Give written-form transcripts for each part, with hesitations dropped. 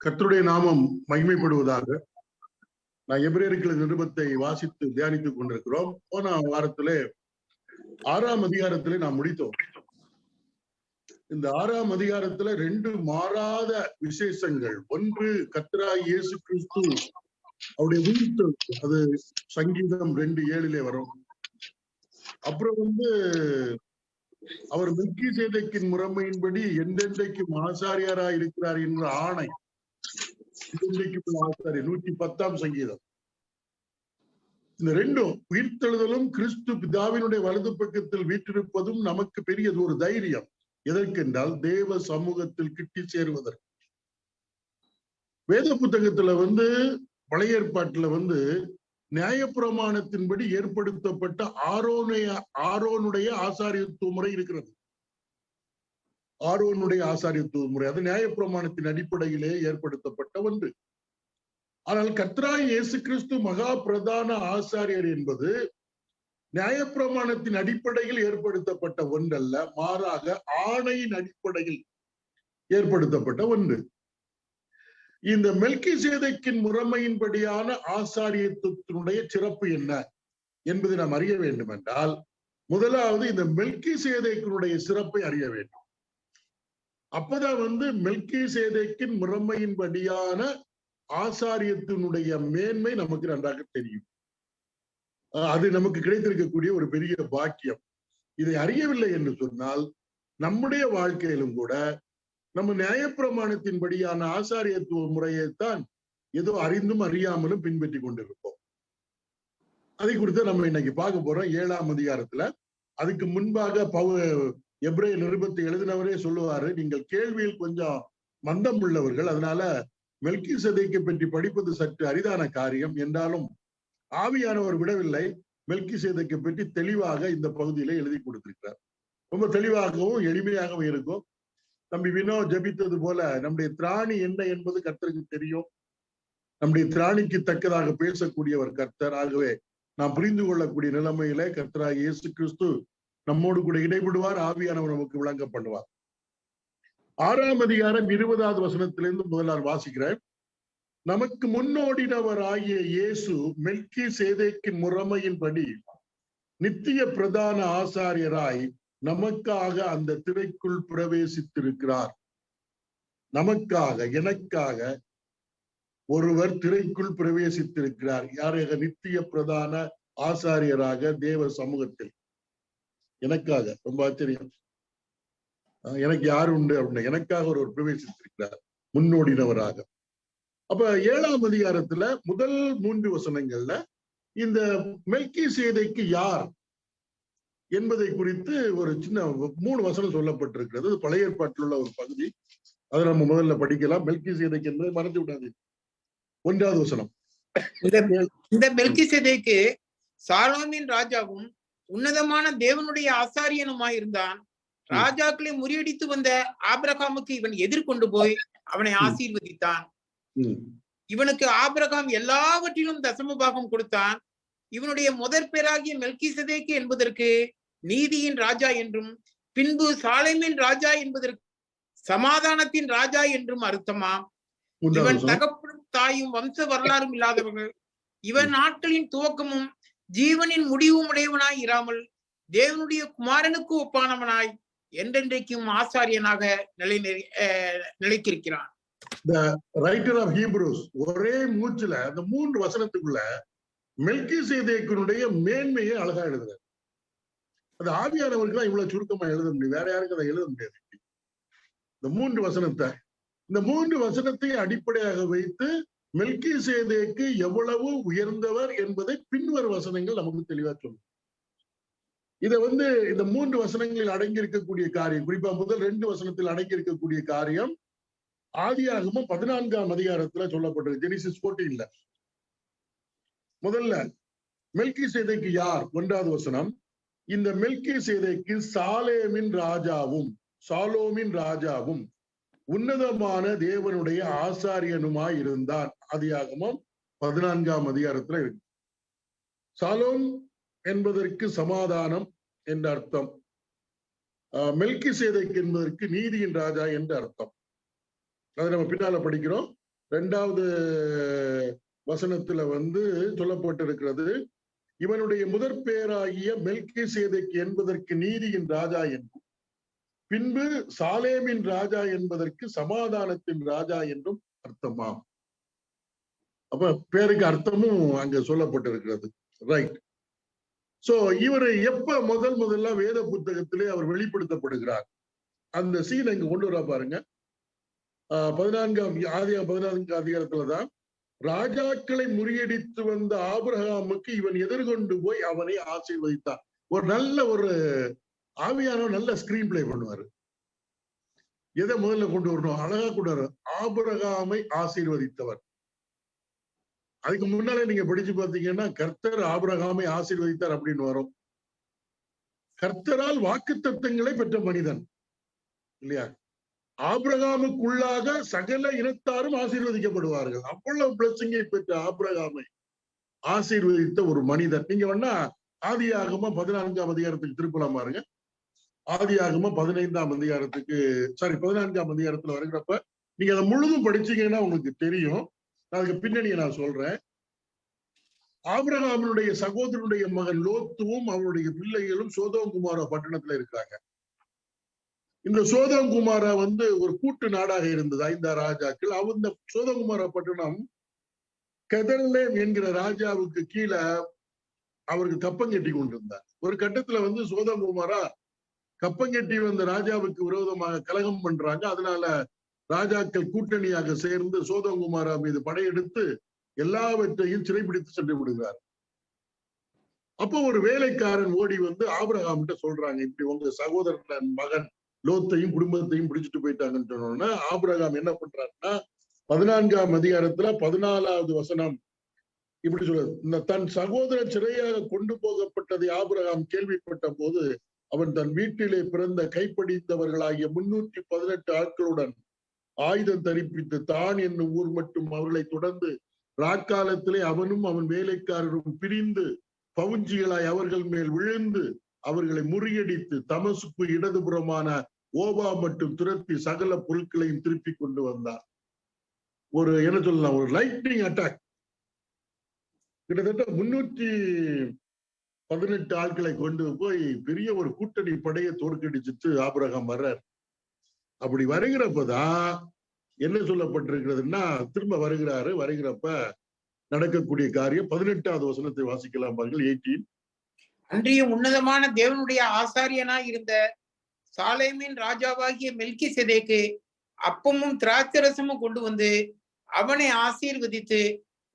கர்த்தருடைய நாமம் மகிமைப்படுவதாக. நான் எபிரேயர்கள் நிருபத்தை வாசித்து தியானித்துக் கொண்டிருக்கிறோம். போன வாரத்திலே 6ஆம் அதிகாரத்திலே நாம் முடித்தோம். இந்த 6ஆம் அதிகாரத்துல 2 மாறாத விசேஷங்கள். ஒன்று, கர்த்தராகிய இயேசு கிறிஸ்து அவருடைய உயிர்த்தெழுதல், அது சங்கீதம் 2:7 வரும். அப்புறம் அவர் மெல்கிசேதேக்கின் முறைமையின்படி என்றென்றைக்கும் ஆசாரியராய் இருக்கிறார் என்ற ஆணை. 110ஆம் சங்கீதம். இந்த ரெண்டும், உயிர்த்தெழுதலும் கிறிஸ்து பிதாவினுடைய வலது பக்கத்தில் வீற்றிருப்பதும் நமக்கு பெரியது ஒரு தைரியம். எதற்கென்றால் தேவ சமூகத்தில் கிட்டி சேருவதற்கு. வேத புத்தகத்துல பழைய ஏற்பாட்டுல நியாயப்பிரமாணத்தின்படி ஏற்படுத்தப்பட்ட ஆரோனுடைய ஆசாரியத்துவ முறை இருக்கிறது. ஆரோனுடைய ஆசாரியத்துவ முறை அது நியாயப்பிரமாணத்தின் அடிப்படையிலே ஏற்படுத்தப்பட்ட ஒன்று. ஆனால் கர்த்தராகிய இயேசு கிறிஸ்து மகா பிரதான ஆசாரியர் என்பது நியாயப்பிரமாணத்தின் அடிப்படையில் ஏற்படுத்தப்பட்ட ஒன்றல்ல, மாறாக ஆணையின் அடிப்படையில் ஏற்படுத்தப்பட்ட ஒன்று. இந்த மெல்கிசேதேக்கின் முறைமையின்படியான ஆசாரியத்துவத்தினுடைய சிறப்பு என்ன என்பதை நாம் அறிய வேண்டும் என்றால், முதலாவது இந்த மெல்கிசேதேக்கினுடைய சிறப்பை அறிய வேண்டும். அப்பதான் மெல்கிசேதேக்கின் முறைமையின்படியான ஆசாரியத்தினுடைய மேன்மை நமக்கு நன்றாக தெரியும். அது நமக்கு கிடைத்திருக்கக்கூடிய ஒரு பெரிய பாக்கியம். இதை அறியவில்லை என்று சொன்னால் நம்முடைய வாழ்க்கையிலும் கூட நம்ம நியாயப்பிரமாணத்தின்படியான ஆசாரியத்துவ முறையைத்தான் ஏதோ அறிந்தும் அறியாமலும் பின்பற்றி கொண்டிருப்போம். அதை குறித்து நம்ம இன்னைக்கு பார்க்க போறோம் 7ஆம் அதிகாரத்துல. அதுக்கு முன்பாக எபிரேய நிருபத்தை எழுதினவரே சொல்லுவாரு, நீங்கள் கேள்வியில் கொஞ்சம் மந்தம் உள்ளவர்கள், அதனால மெல்கிசேதேக்கை பற்றி படிப்பது சற்று அரிதான காரியம். என்றாலும் ஆவியானவர் விடவில்லை, மெல்கிசேதேக்கை பற்றி தெளிவாக இந்த பகுதியில எழுதி கொடுத்திருக்கிறார். ரொம்ப தெளிவாகவும் எளிமையாகவும் இருக்கும். தம்பி வினோ ஜபித்தது போல நம்முடைய திராணி என்ன என்பது கர்த்தருக்கு தெரியும். நம்முடைய திராணிக்கு தக்கதாக பேசக்கூடியவர் கர்த்தர். ஆகவே நாம் புரிந்து கொள்ளக்கூடிய நிலைமையில கர்த்தராகிய இயேசு கிறிஸ்து நம்மோடு கூட இடைபடுவார். ஆவியானவர் நமக்கு விளங்க பண்ணுவார். 6ஆம் அதிகாரம் 20வது வசனத்திலிருந்து முதலால் வாசிக்கிறேன். நமக்கு முன்னோடினவர் ஆகிய இயேசு மெல்கிசேதேக்கின் முறைமையின்படி நித்திய பிரதான ஆசாரியராய் நமக்காக அந்த திரைக்குள் பிரவேசித்திருக்கிறார். நமக்காக, எனக்காக ஒருவர் திரைக்குள் பிரவேசித்திருக்கிறார். யாராக? நித்திய பிரதான ஆசாரியராக தேவ சமூகத்தில். எனக்காக. ரொம்ப ஆச்சரியம். எனக்கு யாரு உண்டு அப்படின்னு எனக்காக ஒருவர் பிரவேசித்திருக்கிறார், முன்னோடினவராக. அப்ப 7ஆம் அதிகாரத்துல முதல் 3 வசனங்கள்ல இந்த மெல்கிசேதேக்கு யார் என்பதை குறித்து ஒரு சின்ன 3 வசனம் சொல்லப்பட்டிருக்கிறது. பழைய ஏற்பாட்டில் உள்ள ஒரு பகுதி. அதை நம்ம முதல்ல படிக்கலாம். மெல்கிசேதேக்கு என்பதை மறந்து விடாது. 1வது வசனம். இந்த மெல்கிசேதேக்கு சாலோமின் ராஜாவும் உன்னதமான தேவனுடைய ஆசாரியனுமாயிருந்தான். ராஜாக்களை முறியடித்து வந்த ஆபிரகாமுக்கு இவன் எதிர்கொண்டு போய் அவனை ஆசீர்வதித்தான். இவனுக்கு ஆபிரகாம் எல்லாவற்றிலும் தசம பாகம் கொடுத்தான். இவனுடைய முதற் பேராகிய மெல்கிசேதேக்கு என்பதற்கு நீதியின் ராஜா என்றும், பின்பு சாலேமின் ராஜா என்பதற்கு சமாதானத்தின் ராஜா என்றும் அர்த்தமாம். இவன் தகப்பனும் தாயும் வம்ச வரலாறும் இல்லாதவர்கள். இவன் நாட்களின் துவக்கமும் ஜீவனின் முடிவும் உடையவனாய் இராமல் தேவனுடைய குமாரனுக்கு ஒப்பானவனாய் என்றென்றைக்கும் ஆசாரியனாக நிலைத்திருக்கிறான். The writer of Hebrews ஒரே மூச்சுல அந்த 3 வசனத்துக்குள்ள மெல்கிசேதேக்கினுடைய மேன்மையை அழகா எழுதுறாரு. அது ஆவியானவருக்கு தான் இவ்வளவு சுருக்கமா எழுத முடியும், வேற யாருக்கு அதை எழுத முடியாது. இந்த 3 வசனத்தை அடிப்படையாக வைத்து மெல்கிசேதேக்கு எவ்வளவு உயர்ந்தவர் என்பதை பின்வரும் வசனங்கள் நமக்கு தெளிவா சொல்லும். இதை இந்த 3 வசனங்களில் அடங்கி இருக்கக்கூடிய காரியம், குறிப்பா முதல் 2 வசனத்தில் அடங்கி இருக்கக்கூடிய காரியம் ஆதியாகமம் 14ஆம் அதிகாரத்துல சொல்லப்பட்டது. ஜெனிசிஸ் 14ல முதல்ல மெல்கிசேதேக்கு யார்? 1வது வசனம். இந்த மெல்கிசேதேக்கு சாலோமின் ராஜாவும் உன்னதமான தேவனுடைய ஆசாரியனுமாய் இருந்தான். ஆதியாகமம் 14ஆம் அதிகாரத்துல இருக்கு. சாலோம் என்பதற்கு சமாதானம் என்ற அர்த்தம். மெல்கிசேதேக்கு என்பதற்கு நீதியின் ராஜா என்ற அர்த்தம். அதை நம்ம பின்னால படிக்கிறோம். 2வது வசனத்துல வந்து சொல்லப்பட்டிருக்கிறது, இவனுடைய முதற் பேராகிய மெல்கிசேதேக்கு என்பதற்கு நீதியின் ராஜா என்றும், பின்பு சாலேமின் ராஜா என்பதற்கு சமாதானத்தின் ராஜா என்றும் அர்த்தமாம். அப்ப பேருக்கு அர்த்தமும் அங்க சொல்லப்பட்டிருக்கிறது. ரைட். சோ இவரை எப்ப முதல்ல வேத புத்தகத்திலே அவர் வெளிப்படுத்தப்படுகிறார், அந்த சீன் இங்க கொண்டு வர பாருங்க. 14 அதிகாரத்துலதான் ராஜாக்களை முறியடித்து வந்த ஆபிரகாமுக்கு இவன் எதிர்கொண்டு போய் அவனை ஆசீர்வதித்தான். ஒரு நல்ல ஒரு ஆவியான நல்ல ஸ்கிரீன் பிளே பண்ணுவாரு. எதை முதல்ல கொண்டு வரணும், அழகா கொண்டு வர, ஆபிரகாமை ஆசீர்வதித்தவர். அதுக்கு முன்னாலே நீங்க படிச்சு பார்த்தீங்கன்னா கர்த்தர் ஆபிரகாமை ஆசீர்வதித்தார் அப்படின்னு வரும். கர்த்தரால் வாக்குத்தத்தங்களை பெற்ற மனிதன் இல்லையா? ஆபிரகாமுக்குள்ளாக சகல இனத்தாரும் ஆசீர்வதிக்கப்படுவார்கள். அவ்வளவு பிளஸிங்கை பெற்ற ஆபிரகாமை ஆசீர்வதித்த ஒரு மனிதன். நீங்க வேணா ஆதியாகமம் 14ஆம் அதிகாரத்துக்கு திருப்பலாம் பாருங்க. ஆதியாகமம் 15ஆம் அதிகாரத்துக்கு 14ஆம் அதிகாரத்துல வருகிறப்ப நீங்க அதை முழுதும் படிச்சீங்கன்னா உங்களுக்கு தெரியும். அதுக்கு பின்னணியை நான் சொல்றேன். ஆபிரகாமினுடைய சகோதரனுடைய மகன் லோத்துவும் அவருடைய பிள்ளைகளும் சோதோம் குமாரா பட்டணத்துல இருக்கிறாங்க. இந்த சோதோம் குமாரா வந்து ஒரு கூட்டு நாடாக இருந்தது 5 ராஜாக்கள். அந்த சோதோம் குமாரா பட்டணம் கெதர்லேம் என்கிற ராஜாவுக்கு கீழே அவருக்கு கப்பங்கட்டி கொண்டிருந்தார். ஒரு கட்டத்துல வந்து சோதோம் குமாரா கப்பங்கட்டி வந்த ராஜாவுக்கு விரோதமாக கலகம் பண்றாங்க. அதனால ராஜாக்கள் கூட்டணியாக சேர்ந்து சோதோம் குமாரா மீது படையெடுத்து எல்லாவற்றையும் சிறைப்பிடித்து சென்று விடுகிறார். அப்போ ஒரு வேலைக்காரன் ஓடி வந்து ஆபிரகாம் சொல்றாங்க, இப்படி உங்க சகோதரன் மகன் லோத்தையும் குடும்பத்தையும் பிடிச்சிட்டு போயிட்டாங்கன்னு சொன்னோன்னா ஆபிரகாம் என்ன பண்றாருன்னா 14ஆம் அதிகாரத்துல 14வது வசனம் இப்படி சொல்றது, தன் சகோதரன் சிறையாக கொண்டு போகப்பட்டதை ஆபிரகாம் கேள்விப்பட்ட போது அவன் தன் வீட்டிலே பிறந்த கைப்படித்தவர்களாகிய 318 ஆட்களுடன் ஆயுதம் தரிப்பித்து தான் என்னும் ஊர் மட்டும் அவர்களை தொடர்ந்து ராக்காலத்திலே அவனும் அவன் வேலைக்காரரும் பிரிந்து பவுஞ்சிகளாய் அவர்கள் மேல் விழுந்து அவர்களை முறியடித்து தமசுக்கு இடதுபுறமான ஓபா மட்டும் துரத்தி சகல பொருட்களையும் திருப்பி கொண்டு வந்தார். ஒரு என்ன சொல்லலாம், ஒரு லைட்னிங் அட்டாக். கிட்டத்தட்ட 318 ஆட்களை கொண்டு போய் பெரிய ஒரு கூட்டணி படையை தோற்கடிச்சிட்டு ஆபிரகாம் வர்றார். அப்படி வருகிறப்பதான் என்ன சொல்லப்பட்டிருக்கிறதுன்னா திரும்ப வருகிறப்ப நடக்கக்கூடிய காரியம் 18வது வசனத்தை வாசிக்கலாம் பாருங்கள். 18. அன்றியும் உன்னதமான தேவனுடைய ஆசாரியனாய் இருந்த சாலேமின் ராஜாவாகிய மெல்கிசேதேக்கு அப்பமும் திராட்சரசமும் கொண்டு வந்து அவனை ஆசீர்வதித்து,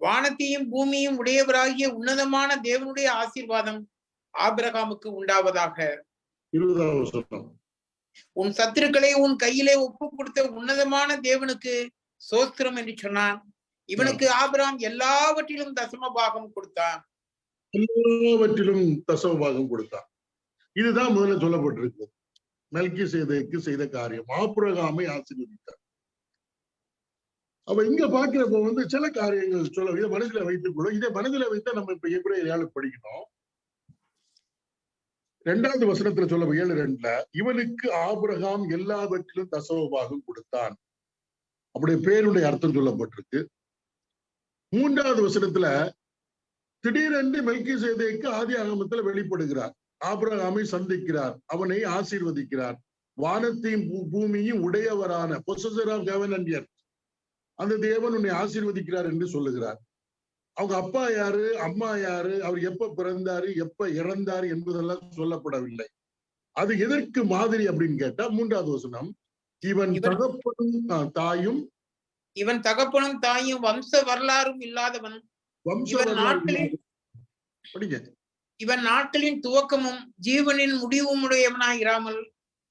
வானத்தையும் பூமியும் உடையவராகிய உன்னதமான தேவனுடைய ஆசீர்வாதம் ஆபிரகாமுக்கு உண்டாவதாக. 20வது வசனம். உன் சத்துருக்களை உன் கையிலே ஒப்பு கொடுத்த உன்னதமான தேவனுக்கு சோஸ்திரம் என்று சொன்னான். இவனுக்கு ஆபிரகாம் எல்லாவற்றிலும் தசமபாகம் கொடுத்தான். எல்லாவற்றிலும் தசமபாகம் கொடுத்தான். இதுதான் முதல்ல சொல்லப்பட்டிருக்கு. மெல்கிசேதேக்கு செய்த காரியம், ஆபிரகாமை ஆசீர்வதித்தார். அப்ப இங்க பாக்குறப்ப வந்து சில காரியங்கள் சொல்ல, இதை மனதில வைத்துக் கொள்ள, இதை மனதில வைத்தா நம்ம இப்ப எபிரேயர் படிக்கணும். 2வது வசனத்துல சொல்ல 7:2 இவனுக்கு ஆபிரகாம் எல்லாவற்றிலும் தசமபாகம் கொடுத்தான். அப்படி பேருடைய அர்த்தம் சொல்லப்பட்டிருக்கு. 3வது வசனத்துல திடீரென்று மெல்கிசேதேக்கு ஆதி ஆகமத்துல வெளிப்படுகிறார். ஆபிரகாமை சந்திக்கிறார், அவனை ஆசீர்வதிக்கிறார். வானத்தையும் பூமியும் உடையவரான possessor of heaven and earth அந்த தேவன் உன்னை ஆசீர்வதிக்கிறார் என்று சொல்லுகிறார். அவங்க அப்பா யாரு, அம்மா யாரு, அவர் எப்ப பிறந்தாரு, எப்ப இறந்தாரு என்பதெல்லாம் சொல்லப்படவில்லை. அது எதற்கு மாதிரி அப்படின்னு கேட்டா 3வது வசனம், இவன் தகப்பனும் தாயும் வம்ச வரலாறும் இல்லாதவன், இவன் நாட்களின் துவக்கமும் ஜீவனின் முடிவும் உடையவனாய் இராமல்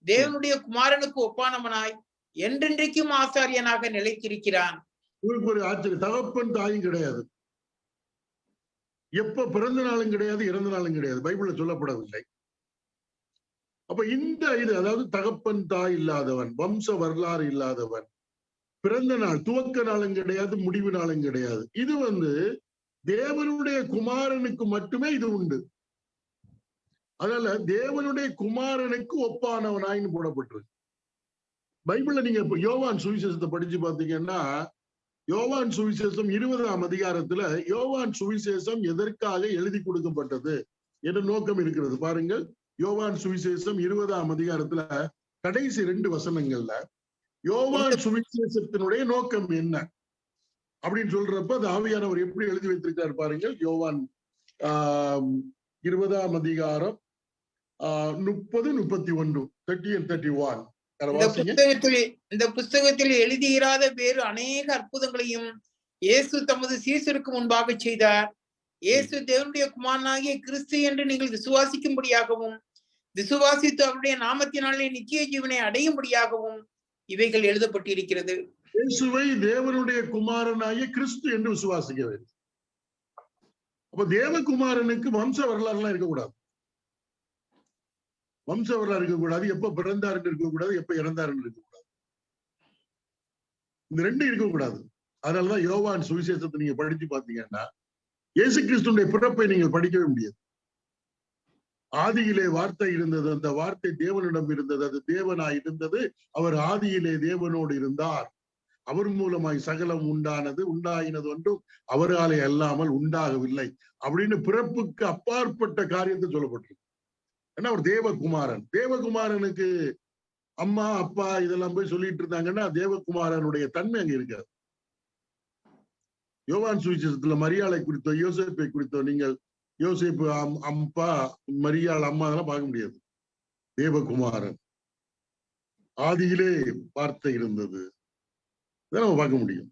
தேவனுடைய குமாரனுக்கு ஒப்பானவனாய் என்றென்றைக்கும் ஆசாரியனாக நிலைத்திருக்கிறான். ஒரு ஆச்சரியம், தகப்பன் தாயும் கிடையாது, எப்ப பிறந்த நாளும் கிடையாது, இறந்த நாளும் கிடையாது, பைபிள்ல சொல்லப்படவில்லை. அப்ப இந்த இது அதாவது தகப்பன் தாய் இல்லாதவன், வம்ச வரலாறு இல்லாதவன், பிறந்த நாள் துவக்க நாளும் கிடையாது, முடிவு நாளும் கிடையாது. இது வந்து தேவனுடைய குமாரனுக்கு மட்டுமே இது உண்டு. அதனால தேவனுடைய குமாரனுக்கு ஒப்பானவனாயின்னு போடப்பட்டிருக்கு. பைபிள்ல நீங்க இப்ப யோவான் சுவிசேஷத்தை படிச்சு பாத்தீங்கன்னா யோவான் சுவிசேஷம் 20ஆம் அதிகாரத்துல யோவான் சுவிசேஷம் எதற்காக எழுதி கொடுக்கப்பட்டது என்ற நோக்கம் இருக்கிறது பாருங்கள். யோவான் சுவிசேஷம் 20ஆம் அதிகாரத்துல கடைசி 2 வசனங்கள்ல யோவான் சுவிசேஷத்தினுடைய நோக்கம் என்ன அப்படின்னு சொல்றப்ப அது ஆவியானவர் எப்படி எழுதி வைத்திருக்காரு பாருங்கள். யோவான் 20ஆம் அதிகாரம் 30, 31, 30 and 31. இந்த புஸ்தகத்தில் எழுதியிராத வேறு அநேக அற்புதங்களையும் இயேசு தமது சீசருக்கு முன்பாக செய்தார். இயேசு தேவனுடைய குமாரனாகிய கிறிஸ்து என்று நீங்கள் விசுவாசிக்கும்படியாகவும் விசுவாசித்து அவருடைய நாமத்தினாலே நித்திய ஜீவனை அடையும்படியாகவும் இவைகள் எழுதப்பட்டிருக்கிறது. இயேசுவை தேவனுடைய குமாரனாகிய கிறிஸ்து என்று விசுவாசிக்க வேண்டும். அப்ப தேவகுமாரனுக்கு வம்ச வரலாறுலாம் இருக்கக்கூடாது. வம்ச வரலாறு இருக்கக்கூடாது. எப்ப பிறந்தாருன்னு இருக்கக்கூடாது, எப்ப இறந்தாருன்னு இருக்கக்கூடாது. இந்த 2 இருக்கக்கூடாது. அதனாலதான் யோவான் சுவிசேஷத்தை நீங்க படிச்சு பாத்தீங்கன்னா இயேசு கிறிஸ்துடைய பிறப்பை நீங்கள் படிக்கவே முடியாது. ஆதியிலே வார்த்தை இருந்தது, அந்த வார்த்தை தேவனிடம் இருந்தது, அது தேவனாய் இருந்தது, அவர் ஆதியிலே தேவனோடு இருந்தார், அவர் மூலமாய் சகலம் உண்டானது, உண்டாயினது ஒன்றும் அவராலே அல்லாமல் உண்டாகவில்லை அப்படின்னு பிறப்புக்கு அப்பாற்பட்ட காரியத்தை சொல்லப்பட்டிருக்கு. ஏன்னா அவர் தேவகுமாரன். தேவகுமாரனுக்கு அம்மா அப்பா இதெல்லாம் போய் சொல்லிட்டு இருந்தாங்கன்னா தேவகுமாரனுடைய தன்மை அங்க இருக்காது. யோவான் சுவிசேஷத்துல மரியாளை குறித்தோ யோசேப்பை குறித்தோ நீங்கள் யோசேப்பு அப்பா மரியாள் அம்மா அதெல்லாம் பார்க்க முடியாது. தேவகுமாரன் ஆதியிலே வார்த்தை இருந்தது, இதை நம்ம பார்க்க முடியும்.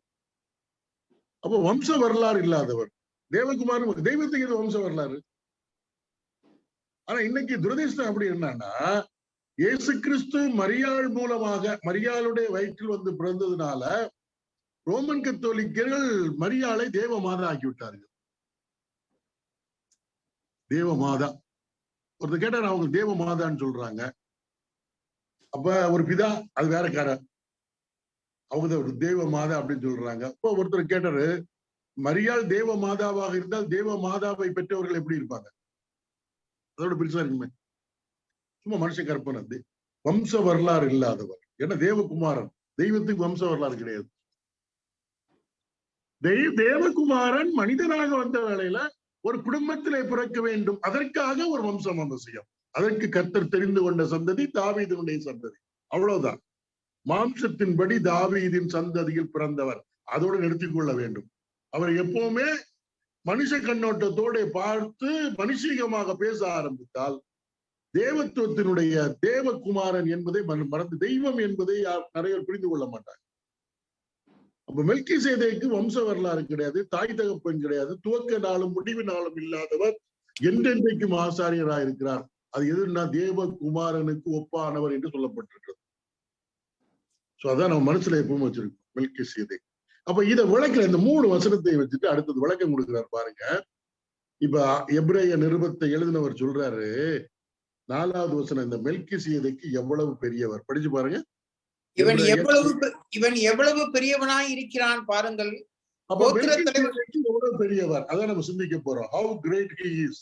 அப்போ வம்ச வரலாறு இல்லாதவர் தேவகுமாரன். தெய்வத்துக்கு இது வம்ச வரலாறு. ஆனா இன்னைக்கு துரதிர்ஷ்டம் அப்படி என்னன்னா இயேசு கிறிஸ்து மரியாள் மூலமாக மரியாளுடைய வயிற்றில் வந்து பிறந்ததுனால ரோமன் கத்தோலிக்கர்கள் மரியாளை தேவ மாதா ஆக்கி விட்டார்கள். தேவ மாதா ஒருத்தர் கேட்டார், அவங்க தேவ மாதான்னு சொல்றாங்க. அப்ப ஒரு பிதா அது வேறக்காரர், அவங்க தேவ மாதா அப்படின்னு சொல்றாங்க. அப்போ ஒருத்தர் கேட்டாரு, மரியாள் தேவ மாதாவாக இருந்தால் தேவ மாதாவை பெற்றவர்கள் எப்படி இருப்பாங்க? அதோட பெருசா இருக்குமே. சும்மா மனுஷ கற்பனை. வம்ச வரலாறு இல்லாதவர். ஏன்னா தேவகுமாரன், தெய்வத்துக்கு வம்ச வரலாறு கிடையாது. தேவகுமாரன் மனிதனாக வந்த வேளையில ஒரு குடும்பத்திலே பிறக்க வேண்டும், அதற்காக ஒரு வம்சம் அவசியம். அதற்கு கர்த்தர் தெரிந்து கொண்ட சந்ததி தாவீதினுடைய சந்ததி, அவ்வளவுதான். மாம்சத்தின்படி தாவீதின் சந்ததியில் பிறந்தவர், அதோடு நிறுத்திக் கொள்ள வேண்டும். அவர் எப்பவுமே மனுஷ கண்ணோட்டத்தோடு பார்த்து மனுஷீகமாக பேச ஆரம்பித்தால் தேவத்துவத்தினுடைய தேவகுமாரன் என்பதை மறந்து தெய்வம் என்பதை நிறைய புரிந்து கொள்ள மாட்டாங்க. அப்ப மெல்கிசேதேக்கு வம்ச வரலாறு கிடையாது, தாய் தகப்பன் கிடையாது, துவக்க நாளும் முடிவு நாளும் இல்லாதவர், என்றென்றைக்கும் ஆசாரியராக இருக்கிறார். அது எதுனா தேவகுமாரனுக்கு ஒப்பானவர் என்று சொல்லப்பட்டிருக்கிறது. சோ அதான் நம்ம மனசுல எப்பவும் வச்சிருக்கோம் மெல்கிசேதேக். அப்ப இதை விளக்குற இந்த 3 வசனத்தை வச்சுட்டு அடுத்தது விளக்கம் கொடுக்கிறார் பாருங்க. இப்ப எபிரேய நிருபத்தை எழுதினவர் சொல்றாரு, 4வது வசனம், இந்த மெல்கிசேதேக்கு எவ்வளவு பெரியவர் படிச்சு பாருங்க. இவன் எவ்வளவு பெரியவனாய் இருக்கிறான் பாருங்கள். அப்ப மெல்கிசேதேக்கு எவ்வளவு பெரியவர், அதான் நம்ம சிந்திக்க போறோம். How great he is,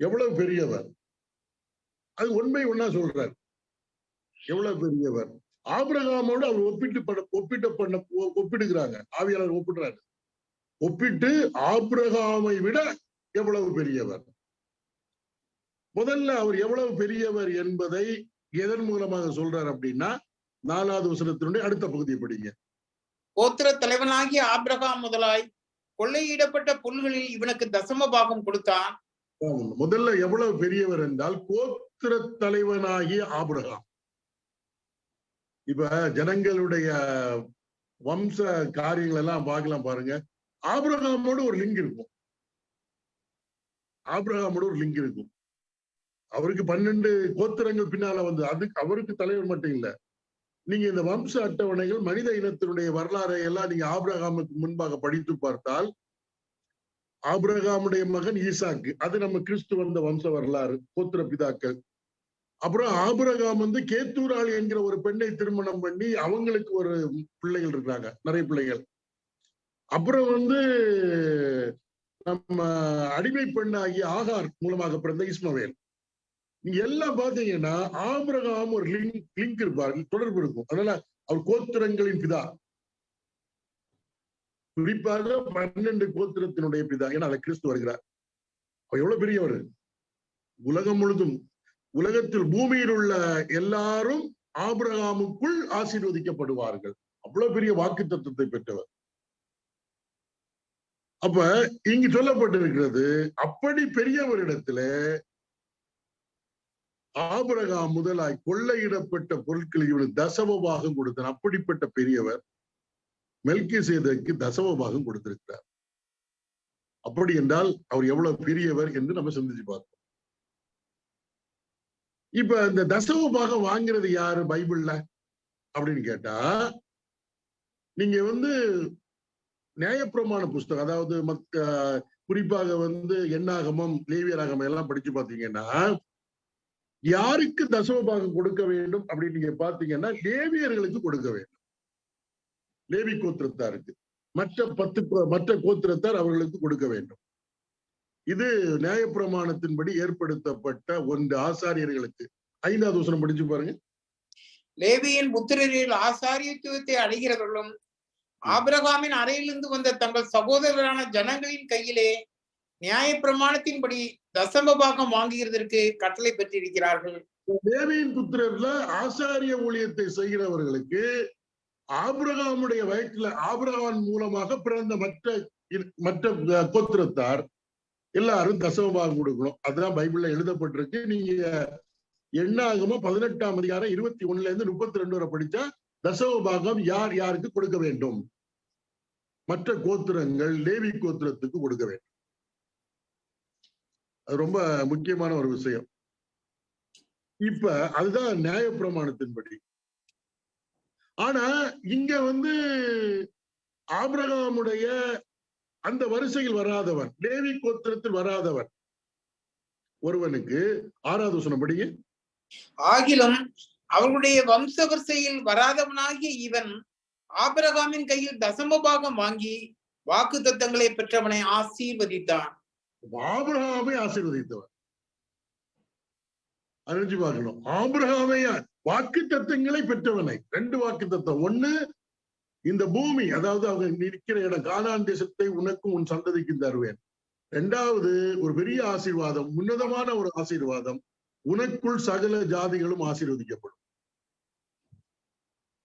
எவ்வளவு பெரியவர். அது உண்மை ஒன்னா சொல்றார், எவ்வளவு பெரியவர். ஆபிரகாமோடு அவர் ஒப்பிடுகிறாங்க, ஆவியாளர் ஒப்பிடுறாரு. ஒப்பிட்டு ஆபிரகாமை விட எவ்வளவு பெரியவர். முதல்ல அவர் எவ்வளவு பெரியவர் என்பதை எதன் மூலமாக சொல்றார் அப்படின்னா 4வது வசனத்தினுடைய அடுத்த பகுதியை படிங்க. கோத்திர தலைவனாகிய ஆபிரகாம் முதலாய் கொள்ளையிடப்பட்ட பொருள்களில் இவனுக்கு தசம பாகம் கொடுத்தான். முதல்ல எவ்வளவு பெரியவர் என்றால் கோத்திர தலைவனாகிய ஆபிரகாம். இப்ப ஜனங்களுடைய வம்ச காரியங்கள் எல்லாம் பார்க்கலாம் பாருங்க. ஆபிரகாமோடு ஒரு லிங்க் இருக்கும், ஆபிரகாமோடு ஒரு லிங்க் இருக்கும். அவருக்கு 12 கோத்திரங்கள் பின்னால வந்து அதுக்கு அவருக்கு தலைவர் மட்டும் இல்ல. நீங்க இந்த வம்ச அட்டவணைகள் மனித இனத்தினுடைய வரலாறை எல்லாம் நீங்க ஆபிரகாமுக்கு முன்பாக படித்து பார்த்தால் ஆபிரகாமுடைய மகன் ஈசாக்கு, அது நம்ம கிறிஸ்து வந்த வம்ச வரலாறு, கோத்திர பிதாக்கள். அப்புறம் ஆபிரகாம் வந்து கேத்தூராளி என்கிற ஒரு பெண்ணை திருமணம் பண்ணி அவங்களுக்கு ஒரு பிள்ளைகள் இருக்கிறாங்க, நிறைய பிள்ளைகள். அப்புறம் வந்து நம்ம அடிமை பெண்ணாகிய ஆகார் மூலமாக பிறந்த இஸ்மவேல். நீங்க எல்லாம் பாத்தீங்கன்னா ஆபிரகாம் ஒரு லிங்க் இருப்பார், தொடர்பு இருக்கும். அதனால அவர் கோத்திரங்களின் பிதா. குறிப்பாக 12 கோத்திரத்தினுடைய பிதா. ஏன்னா அதை கிறிஸ்து வருகிறார். அவர் எவ்வளவு பெரியவர். உலகம் முழுதும், உலகத்தில் பூமியில் உள்ள எல்லாரும் ஆபிரகாமுக்குள் ஆசீர்வதிக்கப்படுவார்கள். அவ்வளவு பெரிய வாக்கு தத்துவத்தை பெற்றவர். அப்ப இங்கு சொல்லப்பட்டிருக்கிறது, அப்படி பெரியவரிடத்துல ஆபிரகாம் முதலாய் கொள்ளையிடப்பட்ட பொருட்களை இவனுக்கு தசமபாகம் கொடுத்தார். அப்படிப்பட்ட பெரியவர் மெல்கிசேதேக்கு தசமபாகம் கொடுத்திருக்கிறார். அப்படி என்றால் அவர் எவ்வளவு பெரியவர் என்று நம்ம சிந்திச்சு பார்த்தோம். இப்ப இந்த தசமபாகம் வாங்குறது யாரு பைபிள்ல அப்படின்னு கேட்டா, நீங்க நியாயப்பிரமாண புஸ்தகம், அதாவது குறிப்பாக எண்ணாகமம், லேவியராகமம் எல்லாம் படிச்சு பார்த்தீங்கன்னா, யாருக்கு தசமபாகம் கொடுக்க வேண்டும் அப்படின்னு நீங்க பாத்தீங்கன்னா, லேவியர்களுக்கு கொடுக்க வேண்டும். லேவி கோத்திரத்தாருக்கு. மற்ற கோத்திரத்தார் அவர்களுக்கு கொடுக்க வேண்டும். இது நியாயப்பிரமாணத்தின்படி ஏற்படுத்தப்பட்ட ஒன்று. ஆசாரியர்களுக்கு 5வது வசனம் படிச்சு பாருங்க. லேவியின் புத்திரரில் ஆசாரியத்துவத்தை அடைகிறவர்களும் ஆபிரகாமின் அறையிலிருந்து வந்த தங்கள் சகோதரரான ஜனங்களின் கையிலே நியாயப்பிரமாணத்தின்படி தசமபாகம் வாங்குகிறதற்கு கட்டளை பெற்றிருக்கிறார்கள். லேவியின் புத்திரர்ல ஆசாரிய ஊழியத்தை செய்கிறவர்களுக்கு ஆபிரகாமுடைய வயிற்றுல ஆபிரகாம் மூலமாக பிறந்த மற்ற கோத்திரத்தார் எல்லாரும் தசமபாகம் கொடுக்கணும். அதுதான் பைபிள்ல எழுதப்பட்டிருக்கு. நீங்க எண்ணாகமம் 18ஆம் அதிகாரம் 21ல இருந்து 32 வரை படிச்சா தசமபாகம் யார் யாருக்கு கொடுக்க வேண்டும். மற்ற கோத்திரங்கள் லேவி கோத்திரத்துக்கு கொடுக்க வேண்டும். அது ரொம்ப முக்கியமான ஒரு விஷயம். இப்ப அதுதான் நியாயப்பிரமாணத்தின்படி. ஆனா இங்க ஆபிரகாமுடைய அந்த வரிசையில் வராதவன், லேவி கோத்திரத்தில் வராதவன் ஒருவனுக்கு 6வது வசனம் படிங்க. ஆகிலும் அவர்களுடைய வம்ச வரிசையில் வராதவனாகிய இவன் ஆபிரகாமின் கையில் தசமபாகம் வாங்கி வாக்கு தத்தங்களை பெற்றவனை ஆசீர்வதித்தான். ஆபிரகாமை ஆசீர்வதித்தவன் அறிஞ்சு பார்க்கணும். ஆபிரகாமை வாக்கு தத்தங்களை பெற்றவனை. 2 வாக்கு தத்தம். ஒண்ணு, இந்த பூமி, அதாவது அவங்க நிற்கிற இடம் கானான் தேசத்தை உனக்கும் உன் சந்ததிக்கும் தருவேன். 2வது ஒரு பெரிய ஆசீர்வாதம், உன்னதமான ஒரு ஆசீர்வாதம், உனக்குள் சகல ஜாதிகளும் ஆசீர்வதிக்கப்படும்.